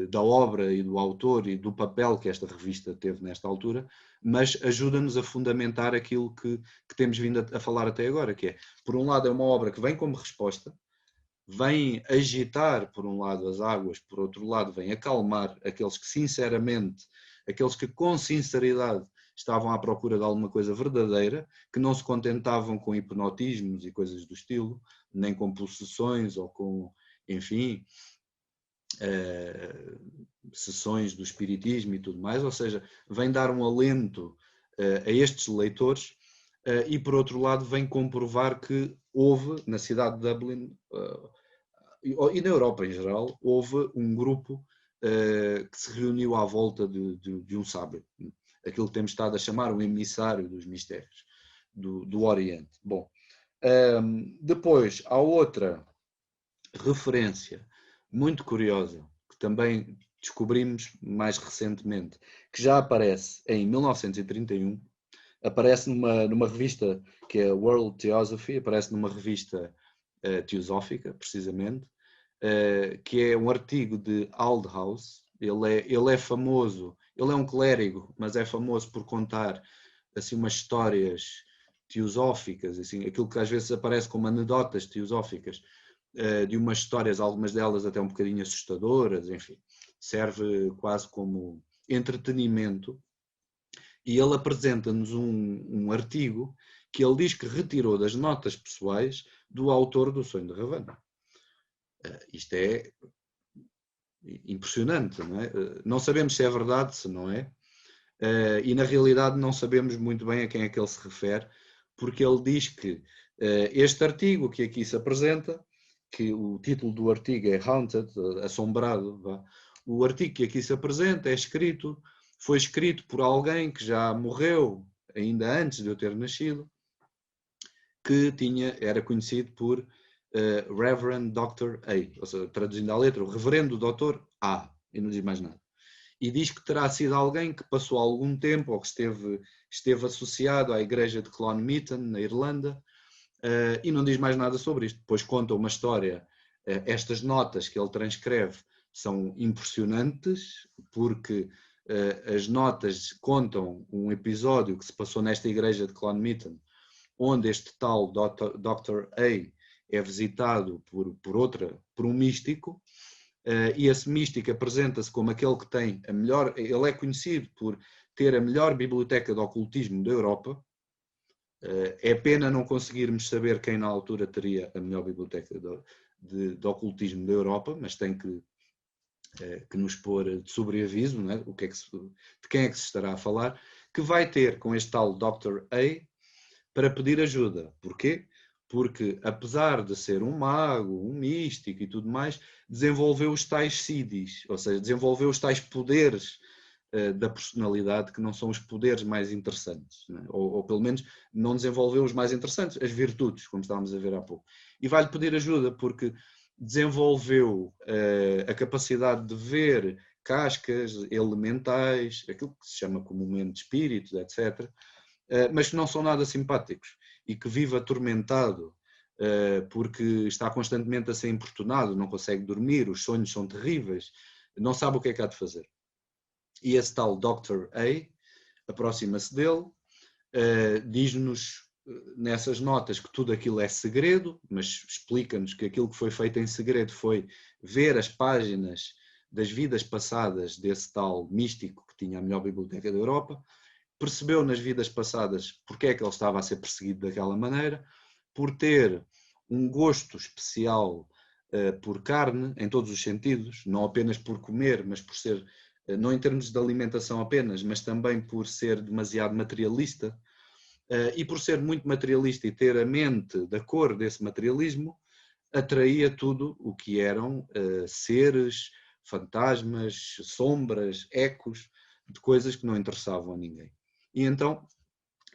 da obra e do autor e do papel que esta revista teve nesta altura, mas ajuda-nos a fundamentar aquilo que temos vindo a falar até agora, que é, por um lado, é uma obra que vem como resposta, vem agitar, por um lado, as águas, por outro lado, vem acalmar aqueles que, sinceramente, aqueles que com sinceridade estavam à procura de alguma coisa verdadeira, que não se contentavam com hipnotismos e coisas do estilo, nem com possessões ou com, enfim, sessões do espiritismo e tudo mais, ou seja, vem dar um alento a estes leitores e, por outro lado, vem comprovar que houve, na cidade de Dublin e na Europa em geral, houve um grupo que se reuniu à volta de um sábio, aquilo que temos estado a chamar o emissário dos mistérios do Oriente. Bom, depois há outra referência muito curiosa, que também descobrimos mais recentemente, que já aparece em 1931, aparece numa revista que é World Theosophy, aparece numa revista teosófica, precisamente, que é um artigo de Aldhaus. Ele é famoso, ele é um clérigo, mas é famoso por contar assim umas histórias teosóficas, assim, aquilo que às vezes aparece como anedotas teosóficas, de umas histórias, algumas delas até um bocadinho assustadoras, enfim, serve quase como entretenimento. E ele apresenta-nos um artigo que ele diz que retirou das notas pessoais do autor do Sonho de Ravana. Isto é impressionante, não é? Não sabemos se é verdade, se não é, e na realidade não sabemos muito bem a quem é que ele se refere, porque ele diz que este artigo que aqui se apresenta, que o título do artigo é Haunted, assombrado, o artigo que aqui se apresenta foi escrito por alguém que já morreu ainda antes de eu ter nascido, que era conhecido por Reverend Dr. A, ou seja, traduzindo à letra, o Reverendo Dr. A, e não diz mais nada. E diz que terá sido alguém que passou algum tempo ou que esteve associado à igreja de Clonmitten, na Irlanda, e não diz mais nada sobre isto. Depois conta uma história, estas notas que ele transcreve são impressionantes, porque as notas contam um episódio que se passou nesta igreja de Clonmitten, onde este tal Dr. A é visitado por um místico, e esse místico apresenta-se como aquele que tem a melhor, ele é conhecido por ter a melhor biblioteca de ocultismo da Europa. É pena não conseguirmos saber quem na altura teria a melhor biblioteca de ocultismo da Europa, mas tem que nos pôr de sobreaviso, não é? De quem é que se estará a falar, que vai ter com este tal Dr. A para pedir ajuda. Porquê? Porque, apesar de ser um mago, um místico e tudo mais, desenvolveu os tais siddhis, ou seja, desenvolveu os tais poderes da personalidade que não são os poderes mais interessantes, né? Ou pelo menos não desenvolveu os mais interessantes, as virtudes, como estávamos a ver há pouco. E vai-lhe pedir ajuda porque desenvolveu a capacidade de ver cascas elementais, aquilo que se chama comumente espíritos, etc., mas que não são nada simpáticos e que vive atormentado porque está constantemente a ser importunado, não consegue dormir, os sonhos são terríveis, não sabe o que é que há de fazer. E esse tal Dr. A aproxima-se dele, diz-nos nessas notas que tudo aquilo é segredo, mas explica-nos que aquilo que foi feito em segredo foi ver as páginas das vidas passadas desse tal místico que tinha a melhor biblioteca da Europa, percebeu nas vidas passadas porque é que ele estava a ser perseguido daquela maneira, por ter um gosto especial por carne, em todos os sentidos, não apenas por comer, mas por ser, não em termos de alimentação apenas, mas também por ser demasiado materialista, e por ser muito materialista e ter a mente da cor desse materialismo, atraía tudo o que eram seres, fantasmas, sombras, ecos, de coisas que não interessavam a ninguém. E então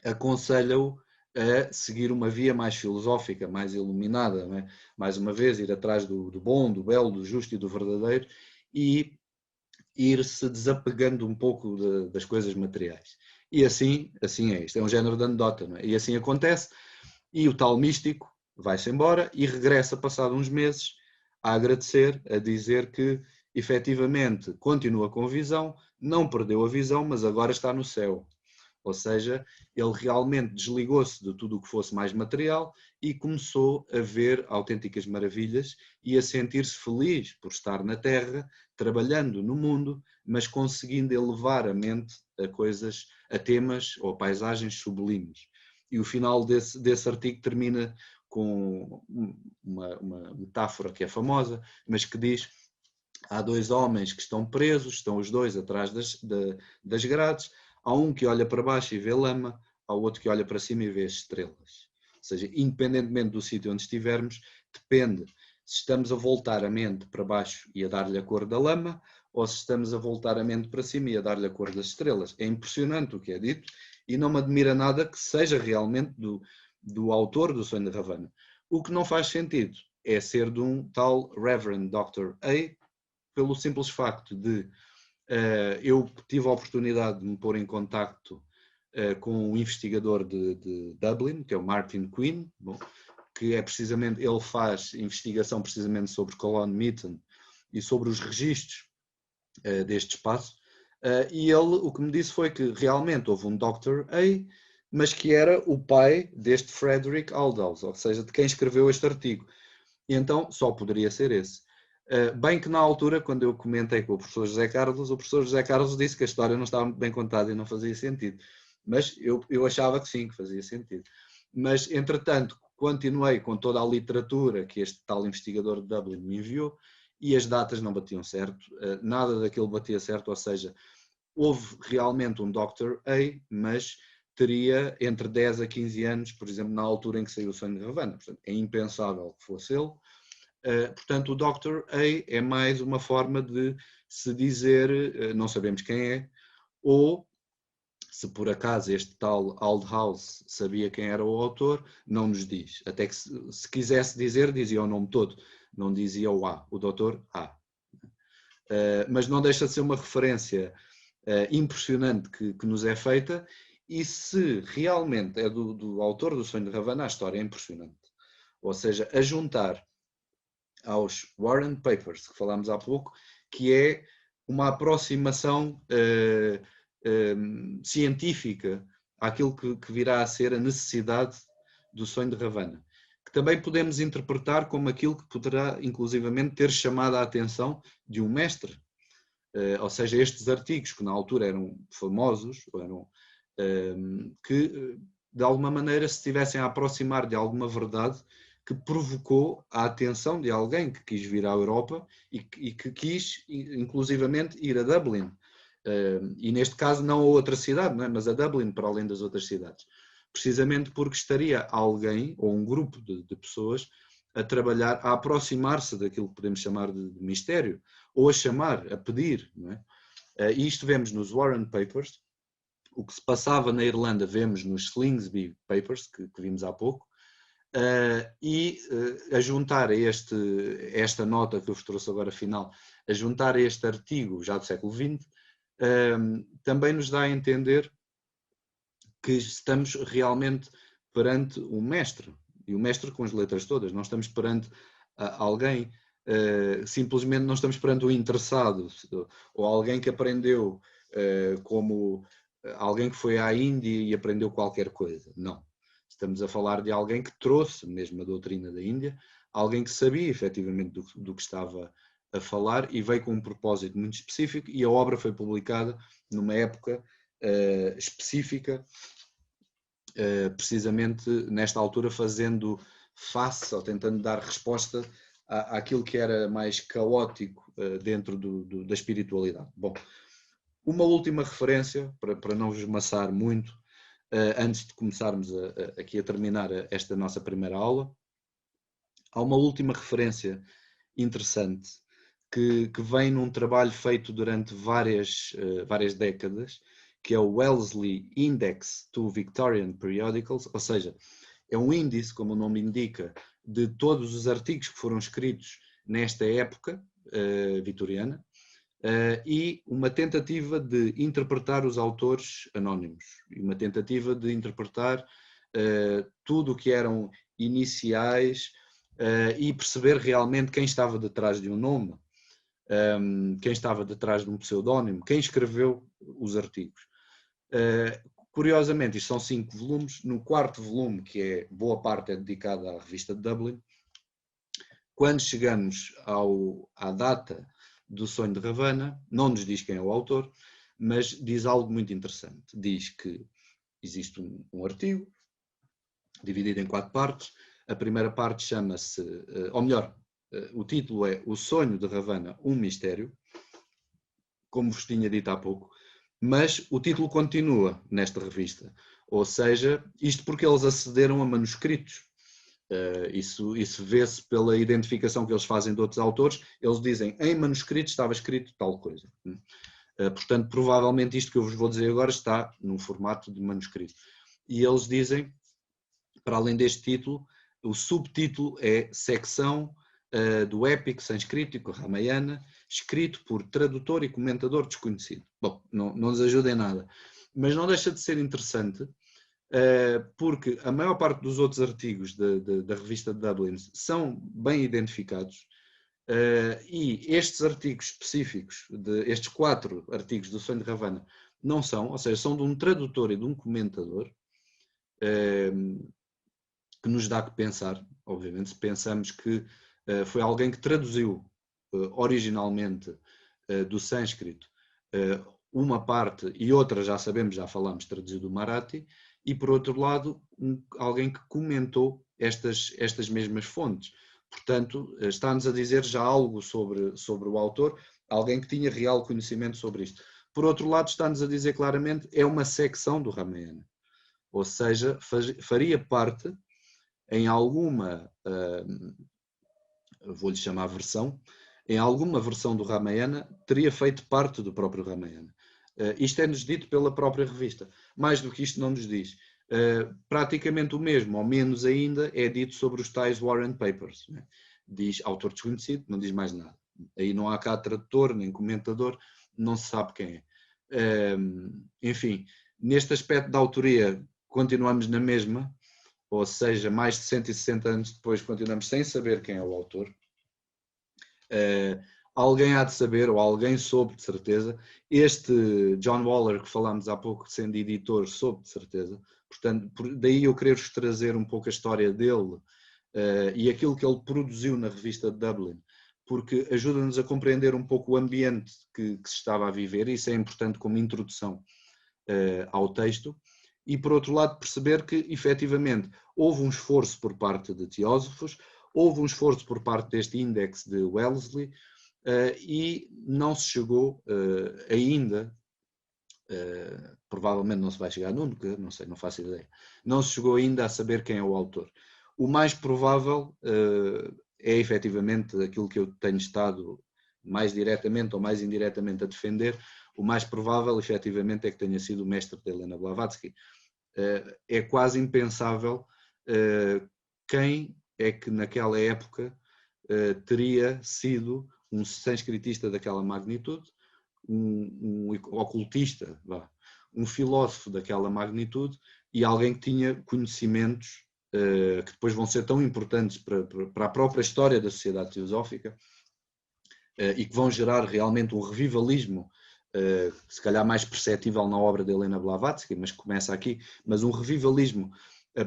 aconselha-o a seguir uma via mais filosófica, mais iluminada, não é? Mais uma vez, ir atrás do bom, do belo, do justo e do verdadeiro e ir-se desapegando um pouco das coisas materiais. E assim é isto, é um género de anedota, não é? E assim acontece, e o tal místico vai-se embora e regressa passado uns meses a agradecer, a dizer que efetivamente continua com visão, não perdeu a visão, mas agora está no céu. Ou seja, ele realmente desligou-se de tudo o que fosse mais material e começou a ver autênticas maravilhas e a sentir-se feliz por estar na Terra, trabalhando no mundo, mas conseguindo elevar a mente a coisas, a temas ou a paisagens sublimes. E o final desse artigo termina com uma metáfora que é famosa, mas que diz: há dois homens que estão presos, estão os dois atrás das grades. Há um que olha para baixo e vê lama, há outro que olha para cima e vê as estrelas. Ou seja, independentemente do sítio onde estivermos, depende se estamos a voltar a mente para baixo e a dar-lhe a cor da lama, ou se estamos a voltar a mente para cima e a dar-lhe a cor das estrelas. É impressionante o que é dito e não me admira nada que seja realmente do autor do Sonho de Ravana. O que não faz sentido é ser de um tal Reverend Dr. A, pelo simples facto de eu tive a oportunidade de me pôr em contacto com o investigador de Dublin, que é o Martin Quinn, que é precisamente, ele faz investigação precisamente sobre Colon Meaton e sobre os registros deste espaço, e ele o que me disse foi que realmente houve um Dr. A, mas que era o pai deste Frederick Aldous, ou seja, de quem escreveu este artigo. E então só poderia ser esse. Bem que na altura, quando eu comentei com o professor José Carlos disse que a história não estava muito bem contada e não fazia sentido. Mas eu achava que sim, que fazia sentido. Mas, entretanto, continuei com toda a literatura que este tal investigador de Dublin me enviou e as datas não batiam certo, nada daquilo batia certo, ou seja, houve realmente um Dr. A, mas teria entre 10 a 15 anos, por exemplo, na altura em que saiu o Sonho de Ravana. Portanto, é impensável que fosse ele. Portanto, o Dr. A é mais uma forma de se dizer, não sabemos quem é, ou se por acaso este tal Aldhouse sabia quem era o autor, não nos diz. Até que se quisesse dizer, dizia o nome todo, não dizia o A, o Dr. A. Mas não deixa de ser uma referência impressionante que nos é feita, e se realmente é do autor do Sonho de Ravana, a história é impressionante. Ou seja, a juntar aos Warren Papers, que falámos há pouco, que é uma aproximação científica àquilo que virá a ser a necessidade do Sonho de Ravana, que também podemos interpretar como aquilo que poderá inclusivamente ter chamado a atenção de um mestre, ou seja, estes artigos que na altura eram famosos, que de alguma maneira se estivessem a aproximar de alguma verdade que provocou a atenção de alguém que quis vir à Europa e que quis, inclusivamente, ir a Dublin. E neste caso não a outra cidade, não é? Mas a Dublin para além das outras cidades. Precisamente porque estaria alguém, ou um grupo de pessoas, a trabalhar, a aproximar-se daquilo que podemos chamar de mistério, ou a chamar, a pedir. Não é? E isto vemos nos Warren Papers, o que se passava na Irlanda vemos nos Slingsby Papers, que vimos há pouco, a juntar a esta nota que eu vos trouxe agora final, a juntar a este artigo já do século XX, também nos dá a entender que estamos realmente perante um mestre, e o mestre com as letras todas, não estamos perante alguém, simplesmente não estamos perante um interessado, ou alguém que aprendeu como alguém que foi à Índia e aprendeu qualquer coisa, não. Estamos a falar de alguém que trouxe mesmo a doutrina da Índia, alguém que sabia efetivamente do que estava a falar e veio com um propósito muito específico, e a obra foi publicada numa época específica, precisamente nesta altura fazendo face ou tentando dar resposta àquilo que era mais caótico dentro da espiritualidade. Bom, uma última referência, para não vos maçar muito, antes de começarmos aqui a terminar esta nossa primeira aula, há uma última referência interessante que vem num trabalho feito durante várias décadas, que é o Wellesley Index to Victorian Periodicals, ou seja, é um índice, como o nome indica, de todos os artigos que foram escritos nesta época vitoriana, e uma tentativa de interpretar os autores anónimos, e uma tentativa de interpretar tudo o que eram iniciais e perceber realmente quem estava detrás de um nome, quem estava detrás de um pseudónimo, quem escreveu os artigos. Curiosamente, isto são 5 volumes. No 4º volume, que é boa parte é dedicada à revista de Dublin, quando chegamos à data do Sonho de Ravana, não nos diz quem é o autor, mas diz algo muito interessante. Diz que existe um artigo dividido em 4 partes. A primeira parte chama-se, ou melhor, o título é O Sonho de Ravana, um Mistério, como vos tinha dito há pouco, mas o título continua nesta revista, ou seja, isto porque eles acederam a manuscritos. Isso vê-se pela identificação que eles fazem de outros autores. Eles dizem, em manuscrito estava escrito tal coisa. Portanto, provavelmente isto que eu vos vou dizer agora está num formato de manuscrito. E eles dizem, para além deste título, o subtítulo é Secção do épico sânscrito Ramayana, escrito por tradutor e comentador desconhecido. Bom, não nos ajuda em nada. Mas não deixa de ser interessante, porque a maior parte dos outros artigos da revista de Dublin são bem identificados, e estes artigos específicos, estes 4 artigos do Sonho de Ravana, não são, ou seja, são de um tradutor e de um comentador, que nos dá que pensar, obviamente, se pensamos que foi alguém que traduziu originalmente do sânscrito uma parte, e outra já sabemos, já falamos, traduziu do Marathi, e por outro lado, alguém que comentou estas mesmas fontes. Portanto, está-nos a dizer já algo sobre o autor, alguém que tinha real conhecimento sobre isto. Por outro lado, está-nos a dizer claramente, é uma secção do Ramayana, ou seja, faria parte em alguma, vou-lhe chamar versão, em alguma versão do Ramayana, teria feito parte do próprio Ramayana. Isto é-nos dito pela própria revista. Mais do que isto não nos diz. Praticamente o mesmo, ou menos ainda, é dito sobre os tais Warren Papers. Né? Diz autor desconhecido, não diz mais nada. Aí não há cá tradutor, nem comentador, não se sabe quem é. Enfim, neste aspecto da autoria, continuamos na mesma, ou seja, mais de 160 anos depois continuamos sem saber quem é o autor. Alguém há de saber, ou alguém soube de certeza. Este John Waller, que falámos há pouco, sendo editor, soube de certeza. Portanto, daí eu querer-vos trazer um pouco a história dele e aquilo que ele produziu na revista de Dublin, porque ajuda-nos a compreender um pouco o ambiente que se estava a viver, e isso é importante como introdução ao texto, e por outro lado perceber que efetivamente houve um esforço por parte de teósofos, houve um esforço por parte deste índex de Wellesley, e não se chegou ainda, provavelmente não se vai chegar nunca, não sei, não faço ideia, não se chegou ainda a saber quem é o autor. O mais provável é efetivamente aquilo que eu tenho estado mais diretamente ou mais indiretamente a defender. O mais provável efetivamente é que tenha sido o mestre de Helena Blavatsky. É quase impensável quem é que naquela época teria sido um sânscritista daquela magnitude, um ocultista, um filósofo daquela magnitude, e alguém que tinha conhecimentos que depois vão ser tão importantes para a própria história da sociedade teosófica e que vão gerar realmente um revivalismo, se calhar mais perceptível na obra de Helena Blavatsky, mas começa aqui, mas um revivalismo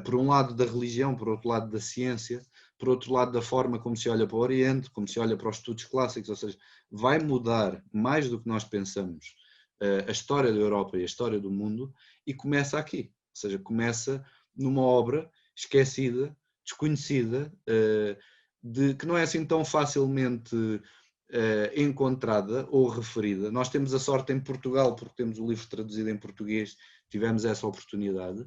por um lado da religião, por outro lado da ciência, por outro lado da forma como se olha para o Oriente, como se olha para os estudos clássicos, ou seja, vai mudar mais do que nós pensamos a história da Europa e a história do mundo, e começa aqui, ou seja, começa numa obra esquecida, desconhecida, que não é assim tão facilmente encontrada ou referida. Nós temos a sorte em Portugal, porque temos o livro traduzido em português, tivemos essa oportunidade.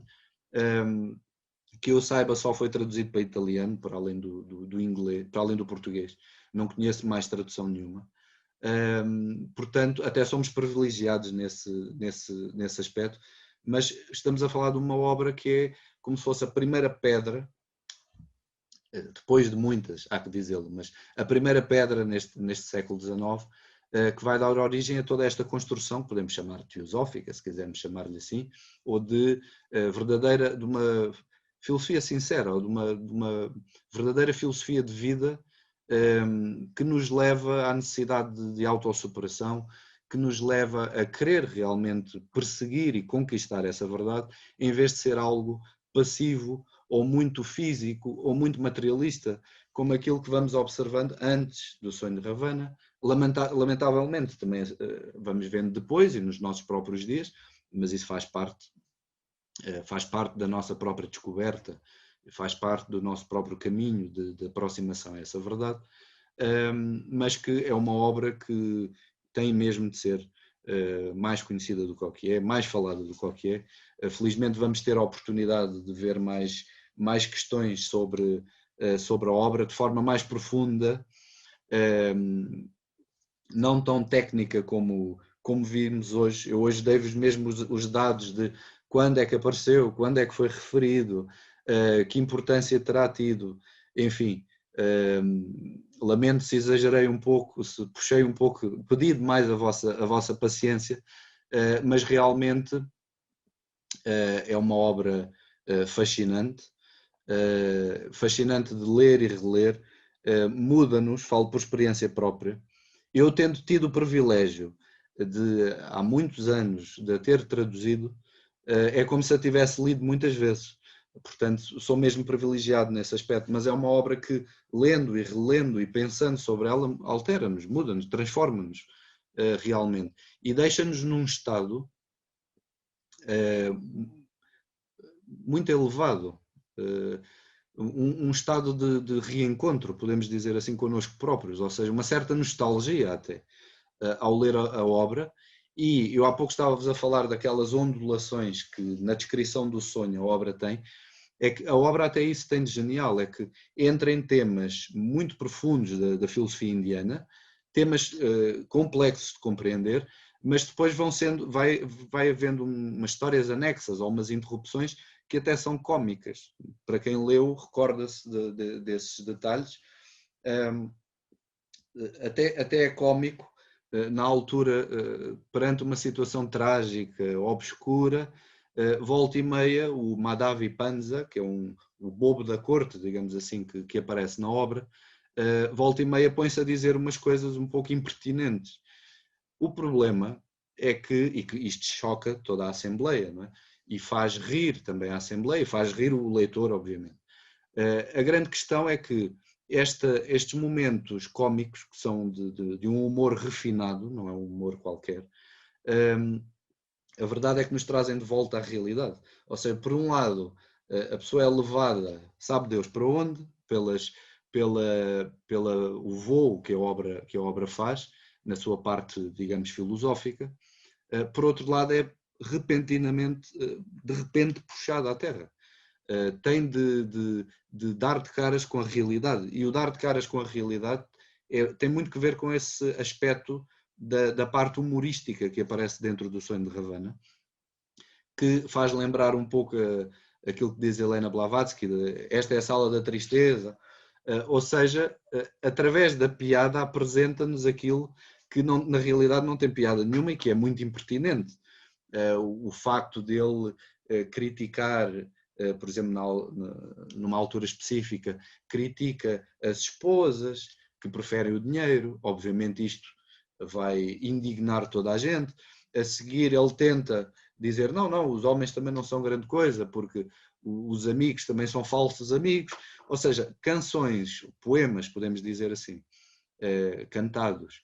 Que eu saiba, só foi traduzido para italiano, para além do inglês, para além do português. Não conheço mais tradução nenhuma. Portanto, até somos privilegiados nesse aspecto, mas estamos a falar de uma obra que é como se fosse a primeira pedra, depois de muitas, há que dizê-lo, mas a primeira pedra neste século XIX, que vai dar origem a toda esta construção, que podemos chamar teosófica, se quisermos chamar-lhe assim, ou de uma filosofia sincera, ou de uma verdadeira filosofia de vida que nos leva à necessidade de autossuperação, que nos leva a querer realmente perseguir e conquistar essa verdade, em vez de ser algo passivo, ou muito físico, ou muito materialista, como aquilo que vamos observando antes do sonho de Ravana. Lamentavelmente também vamos vendo depois e nos nossos próprios dias, mas isso faz parte da nossa própria descoberta, faz parte do nosso próprio caminho de aproximação a essa verdade, mas que é uma obra que tem mesmo de ser mais conhecida do que é, mais falada do que é. Felizmente vamos ter a oportunidade de ver mais questões sobre a obra de forma mais profunda, não tão técnica como vimos hoje. Eu hoje dei-vos mesmo os dados de quando é que apareceu, quando é que foi referido, que importância terá tido, enfim. Lamento se exagerei um pouco, se puxei um pouco, pedi demais a vossa paciência, mas realmente é uma obra fascinante, fascinante de ler e reler, muda-nos, falo por experiência própria. Eu, tendo tido o privilégio de, há muitos anos, de a ter traduzido, é como se a tivesse lido muitas vezes. Portanto, sou mesmo privilegiado nesse aspecto, mas é uma obra que, lendo e relendo e pensando sobre ela, altera-nos, muda-nos, transforma-nos realmente. E deixa-nos num estado muito elevado, um estado de reencontro, podemos dizer assim, connosco próprios, ou seja, uma certa nostalgia até, ao ler a obra. E eu há pouco estava-vos a falar daquelas ondulações que na descrição do sonho a obra tem. É que a obra até isso tem de genial, é que entra em temas muito profundos da filosofia indiana, temas complexos de compreender, mas depois vai havendo umas histórias anexas ou umas interrupções que até são cómicas. Para quem leu, recorda-se desses detalhes. Até é cómico, na altura, perante uma situação trágica, obscura, volta e meia, o Madhavi Panza, que é o bobo da corte, digamos assim, que aparece na obra, volta e meia põe-se a dizer umas coisas um pouco impertinentes. O problema é que isto choca toda a Assembleia, não é? E faz rir também a Assembleia, e faz rir o leitor, obviamente. A grande questão é que estes momentos cómicos, que são de um humor refinado, não é um humor qualquer, a verdade é que nos trazem de volta à realidade. Ou seja, por um lado, a pessoa é levada, sabe Deus para onde, pela o voo que a obra faz, na sua parte, digamos, filosófica. Por outro lado, é repentinamente, de repente, puxada à terra. Tem de dar de caras com a realidade. E o dar de caras com a realidade tem muito que ver com esse aspecto da parte humorística que aparece dentro do Sonho de Ravana, que faz lembrar um pouco aquilo que diz Helena Blavatsky, esta é a sala da tristeza, ou seja, através da piada apresenta-nos aquilo que não, na realidade não tem piada nenhuma e que é muito impertinente. O facto dele criticar, por exemplo, numa altura específica, critica as esposas que preferem o dinheiro, obviamente isto vai indignar toda a gente. A seguir ele tenta dizer, não, os homens também não são grande coisa, porque os amigos também são falsos amigos, ou seja, canções, poemas, podemos dizer assim, cantados,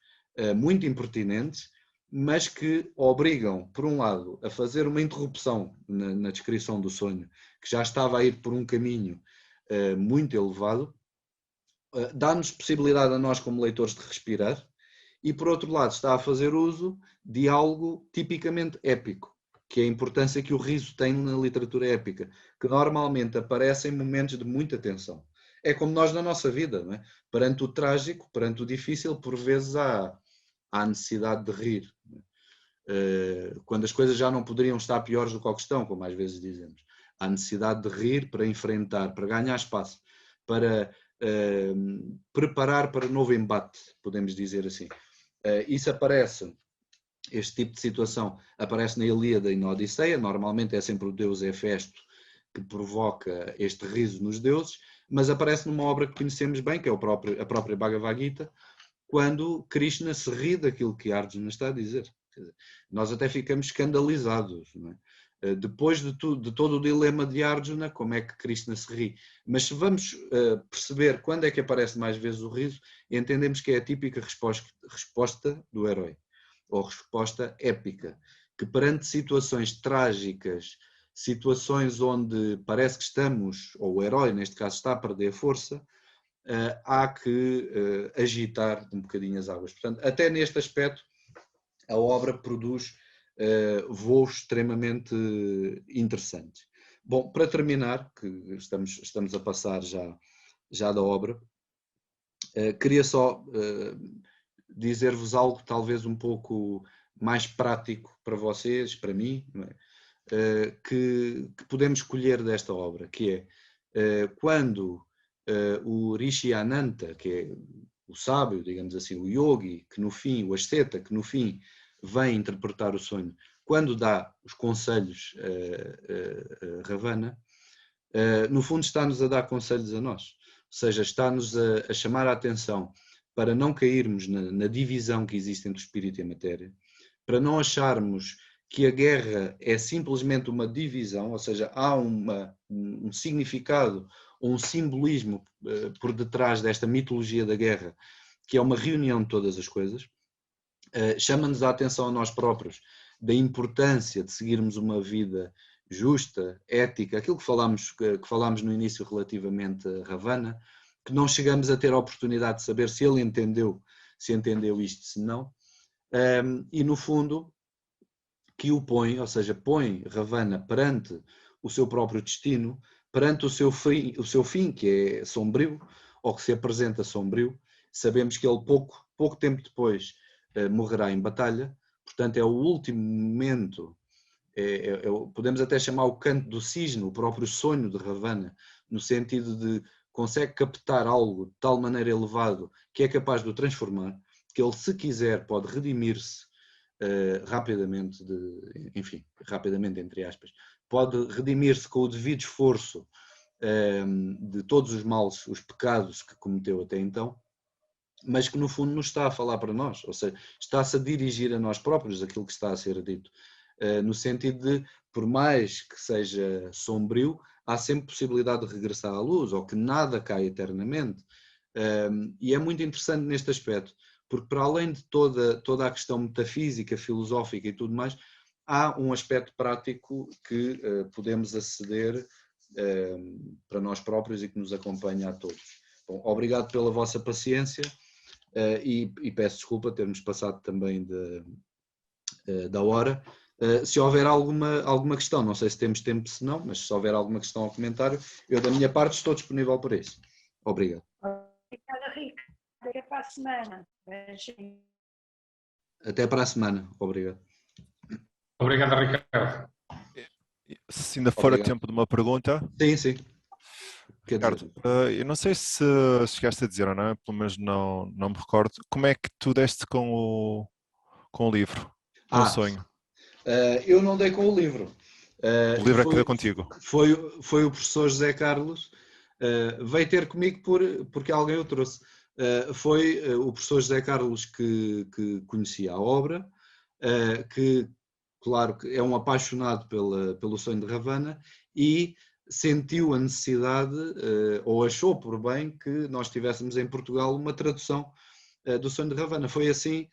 muito impertinentes, mas que obrigam, por um lado, a fazer uma interrupção na descrição do sonho, que já estava a ir por um caminho muito elevado, dá-nos possibilidade a nós, como leitores, de respirar, e por outro lado está a fazer uso de algo tipicamente épico, que é a importância que o riso tem na literatura épica, que normalmente aparece em momentos de muita tensão. É como nós na nossa vida, não é? Perante o trágico, perante o difícil, por vezes há necessidade de rir. Quando as coisas já não poderiam estar piores do que estão, como às vezes dizemos. Há necessidade de rir para enfrentar, para ganhar espaço, para preparar para novo embate, podemos dizer assim. Isso aparece, este tipo de situação aparece na Ilíada e na Odisseia, normalmente é sempre o deus Hefesto que provoca este riso nos deuses, mas aparece numa obra que conhecemos bem, que é a própria Bhagavad Gita, quando Krishna se ri daquilo que Arjuna está a dizer. Nós até ficamos escandalizados, não é? Depois de todo o dilema de Arjuna, como é que Krishna se ri? Mas se vamos perceber quando é que aparece mais vezes o riso, entendemos que é a típica resposta do herói, ou resposta épica, que perante situações trágicas, situações onde parece que estamos, ou o herói neste caso está a perder a força, há que agitar um bocadinho as águas. Portanto, até neste aspecto, a obra produz voos extremamente interessantes. Bom, para terminar, que estamos a passar já da obra, queria só dizer-vos algo talvez um pouco mais prático para vocês, para mim, não é? Que podemos escolher desta obra, que é quando o Rishi Ananta, que é o sábio, digamos assim, o yogi, que no fim, o asceta, que no fim vem interpretar o sonho, quando dá os conselhos a Ravana, no fundo está-nos a dar conselhos a nós, ou seja, está-nos a chamar a atenção para não cairmos na divisão que existe entre o espírito e a matéria, para não acharmos que a guerra é simplesmente uma divisão, ou seja, há um significado, um simbolismo por detrás desta mitologia da guerra, que é uma reunião de todas as coisas. Chama-nos a atenção a nós próprios da importância de seguirmos uma vida justa, ética, aquilo que falámos no início relativamente a Ravana, que não chegamos a ter a oportunidade de saber se ele se entendeu isto, se não. E no fundo, que o põe, ou seja, põe Ravana perante o seu próprio destino, perante o seu fim, que é sombrio, ou que se apresenta sombrio. Sabemos que ele pouco tempo depois morrerá em batalha, portanto é o último momento, podemos até chamar o canto do cisne, o próprio sonho de Ravana, no sentido de consegue captar algo de tal maneira elevado que é capaz de o transformar, que ele, se quiser, pode redimir-se rapidamente, rapidamente entre aspas, pode redimir-se com o devido esforço de todos os males, os pecados que cometeu até então, mas que no fundo nos está a falar para nós, ou seja, está-se a dirigir a nós próprios aquilo que está a ser dito, no sentido de, por mais que seja sombrio, há sempre possibilidade de regressar à luz, ou que nada cai eternamente. E é muito interessante neste aspecto, porque para além de toda a questão metafísica, filosófica e tudo mais, há um aspecto prático que podemos aceder para nós próprios e que nos acompanha a todos. Bom, obrigado pela vossa paciência e peço desculpa termos passado também da hora. Se houver alguma questão, não sei se temos tempo, se não, mas se houver alguma questão ou comentário, eu da minha parte estou disponível para isso. Obrigado. Obrigada, Ricardo. Até para a semana. Beijinho. Até para a semana. Obrigado. Obrigado, Ricardo. Se ainda for a Obrigado. tempo de uma pergunta. Sim, sim. Ricardo, eu não sei se chegaste a dizer ou não, pelo menos não me recordo, como é que tu deste com o livro, com o sonho? Eu não dei com o livro. O livro é que deu contigo. Foi o professor José Carlos, veio ter comigo porque alguém o trouxe. Foi o professor José Carlos que conhecia a obra, que, claro, que é um apaixonado pelo Sonho de Ravana e sentiu a necessidade, ou achou por bem, que nós tivéssemos em Portugal uma tradução do Sonho de Ravana. Foi assim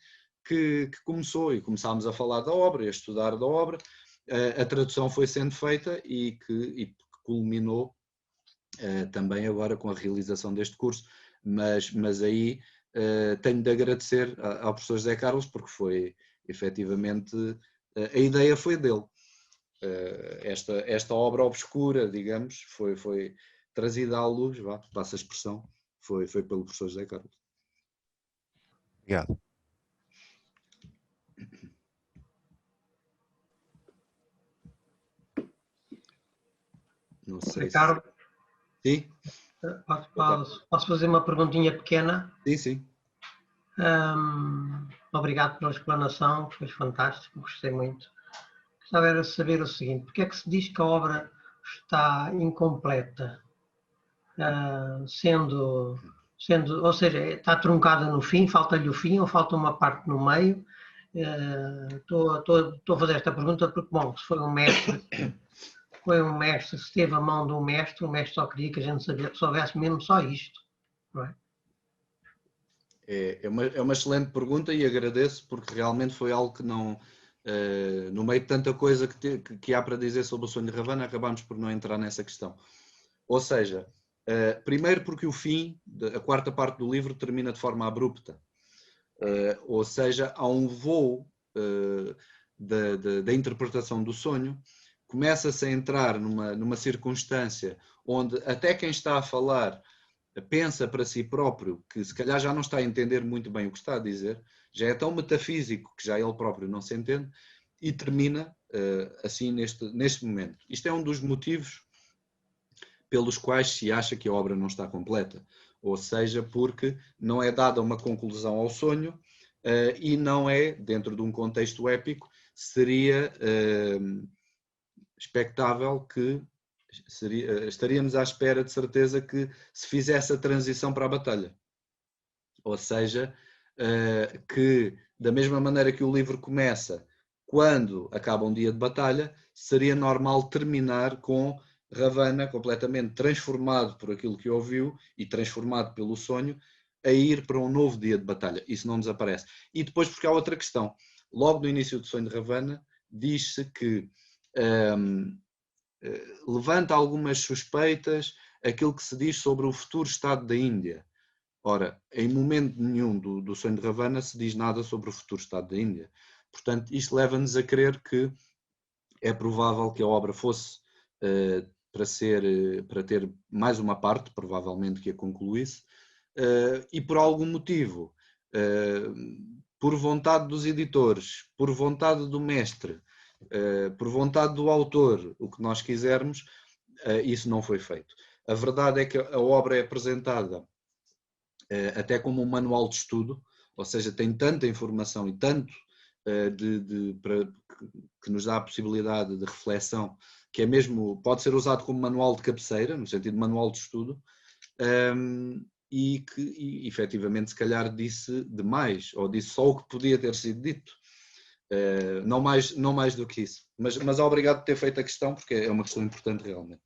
que começou e começámos a falar da obra, a estudar da obra. A tradução foi sendo feita e que culminou também agora com a realização deste curso. Mas aí tenho de agradecer ao professor José Carlos, porque foi efetivamente, a ideia foi dele. Esta obra obscura, digamos, foi trazida à luz, passa a expressão, foi pelo professor José Carlos. Obrigado. Não sei. Ricardo, Sim? posso fazer uma perguntinha pequena? Sim. Obrigado pela explanação, foi fantástico, gostei muito. Gostava era de saber o seguinte, porque é que se diz que a obra está incompleta, sendo, ou seja, está truncada no fim, falta-lhe o fim ou falta uma parte no meio? Estou a fazer esta pergunta porque, bom, se foi um mestre, se esteve a mão de um mestre, o mestre só queria que a gente soubesse mesmo só isto, não é? É uma excelente pergunta e agradeço, porque realmente foi algo que não, no meio de tanta coisa que há para dizer sobre o Sonho de Ravana, acabámos por não entrar nessa questão. Ou seja, primeiro porque o fim, a quarta parte do livro termina de forma abrupta, ou seja, há um voo da interpretação do sonho, começa-se a entrar numa circunstância onde até quem está a falar pensa para si próprio que se calhar já não está a entender muito bem o que está a dizer, já é tão metafísico que já ele próprio não se entende, e termina assim neste momento. Isto é um dos motivos pelos quais se acha que a obra não está completa, ou seja, porque não é dada uma conclusão ao sonho e não é, dentro de um contexto épico, seria expectável que estaríamos à espera de certeza que se fizesse a transição para a batalha. Ou seja, que da mesma maneira que o livro começa, quando acaba um dia de batalha, seria normal terminar com Ravana completamente transformado por aquilo que ouviu e transformado pelo sonho, a ir para um novo dia de batalha. Isso não desaparece. E depois porque há outra questão. Logo no início do Sonho de Ravana, diz-se que levanta algumas suspeitas aquilo que se diz sobre o futuro Estado da Índia. Ora, em momento nenhum do Sonho de Ravana se diz nada sobre o futuro Estado da Índia. Portanto, isto leva-nos a crer que é provável que a obra fosse para ter mais uma parte, provavelmente que a concluísse, e por algum motivo, por vontade dos editores, por vontade do mestre, por vontade do autor, o que nós quisermos, isso não foi feito. A verdade é que a obra é apresentada até como um manual de estudo, ou seja, tem tanta informação e tanto que nos dá a possibilidade de reflexão, que é mesmo, pode ser usado como manual de cabeceira, no sentido de manual de estudo, e que efetivamente se calhar disse demais, ou disse só o que podia ter sido dito. Não mais do que isso. Mas obrigado por ter feito a questão, porque é uma questão importante realmente.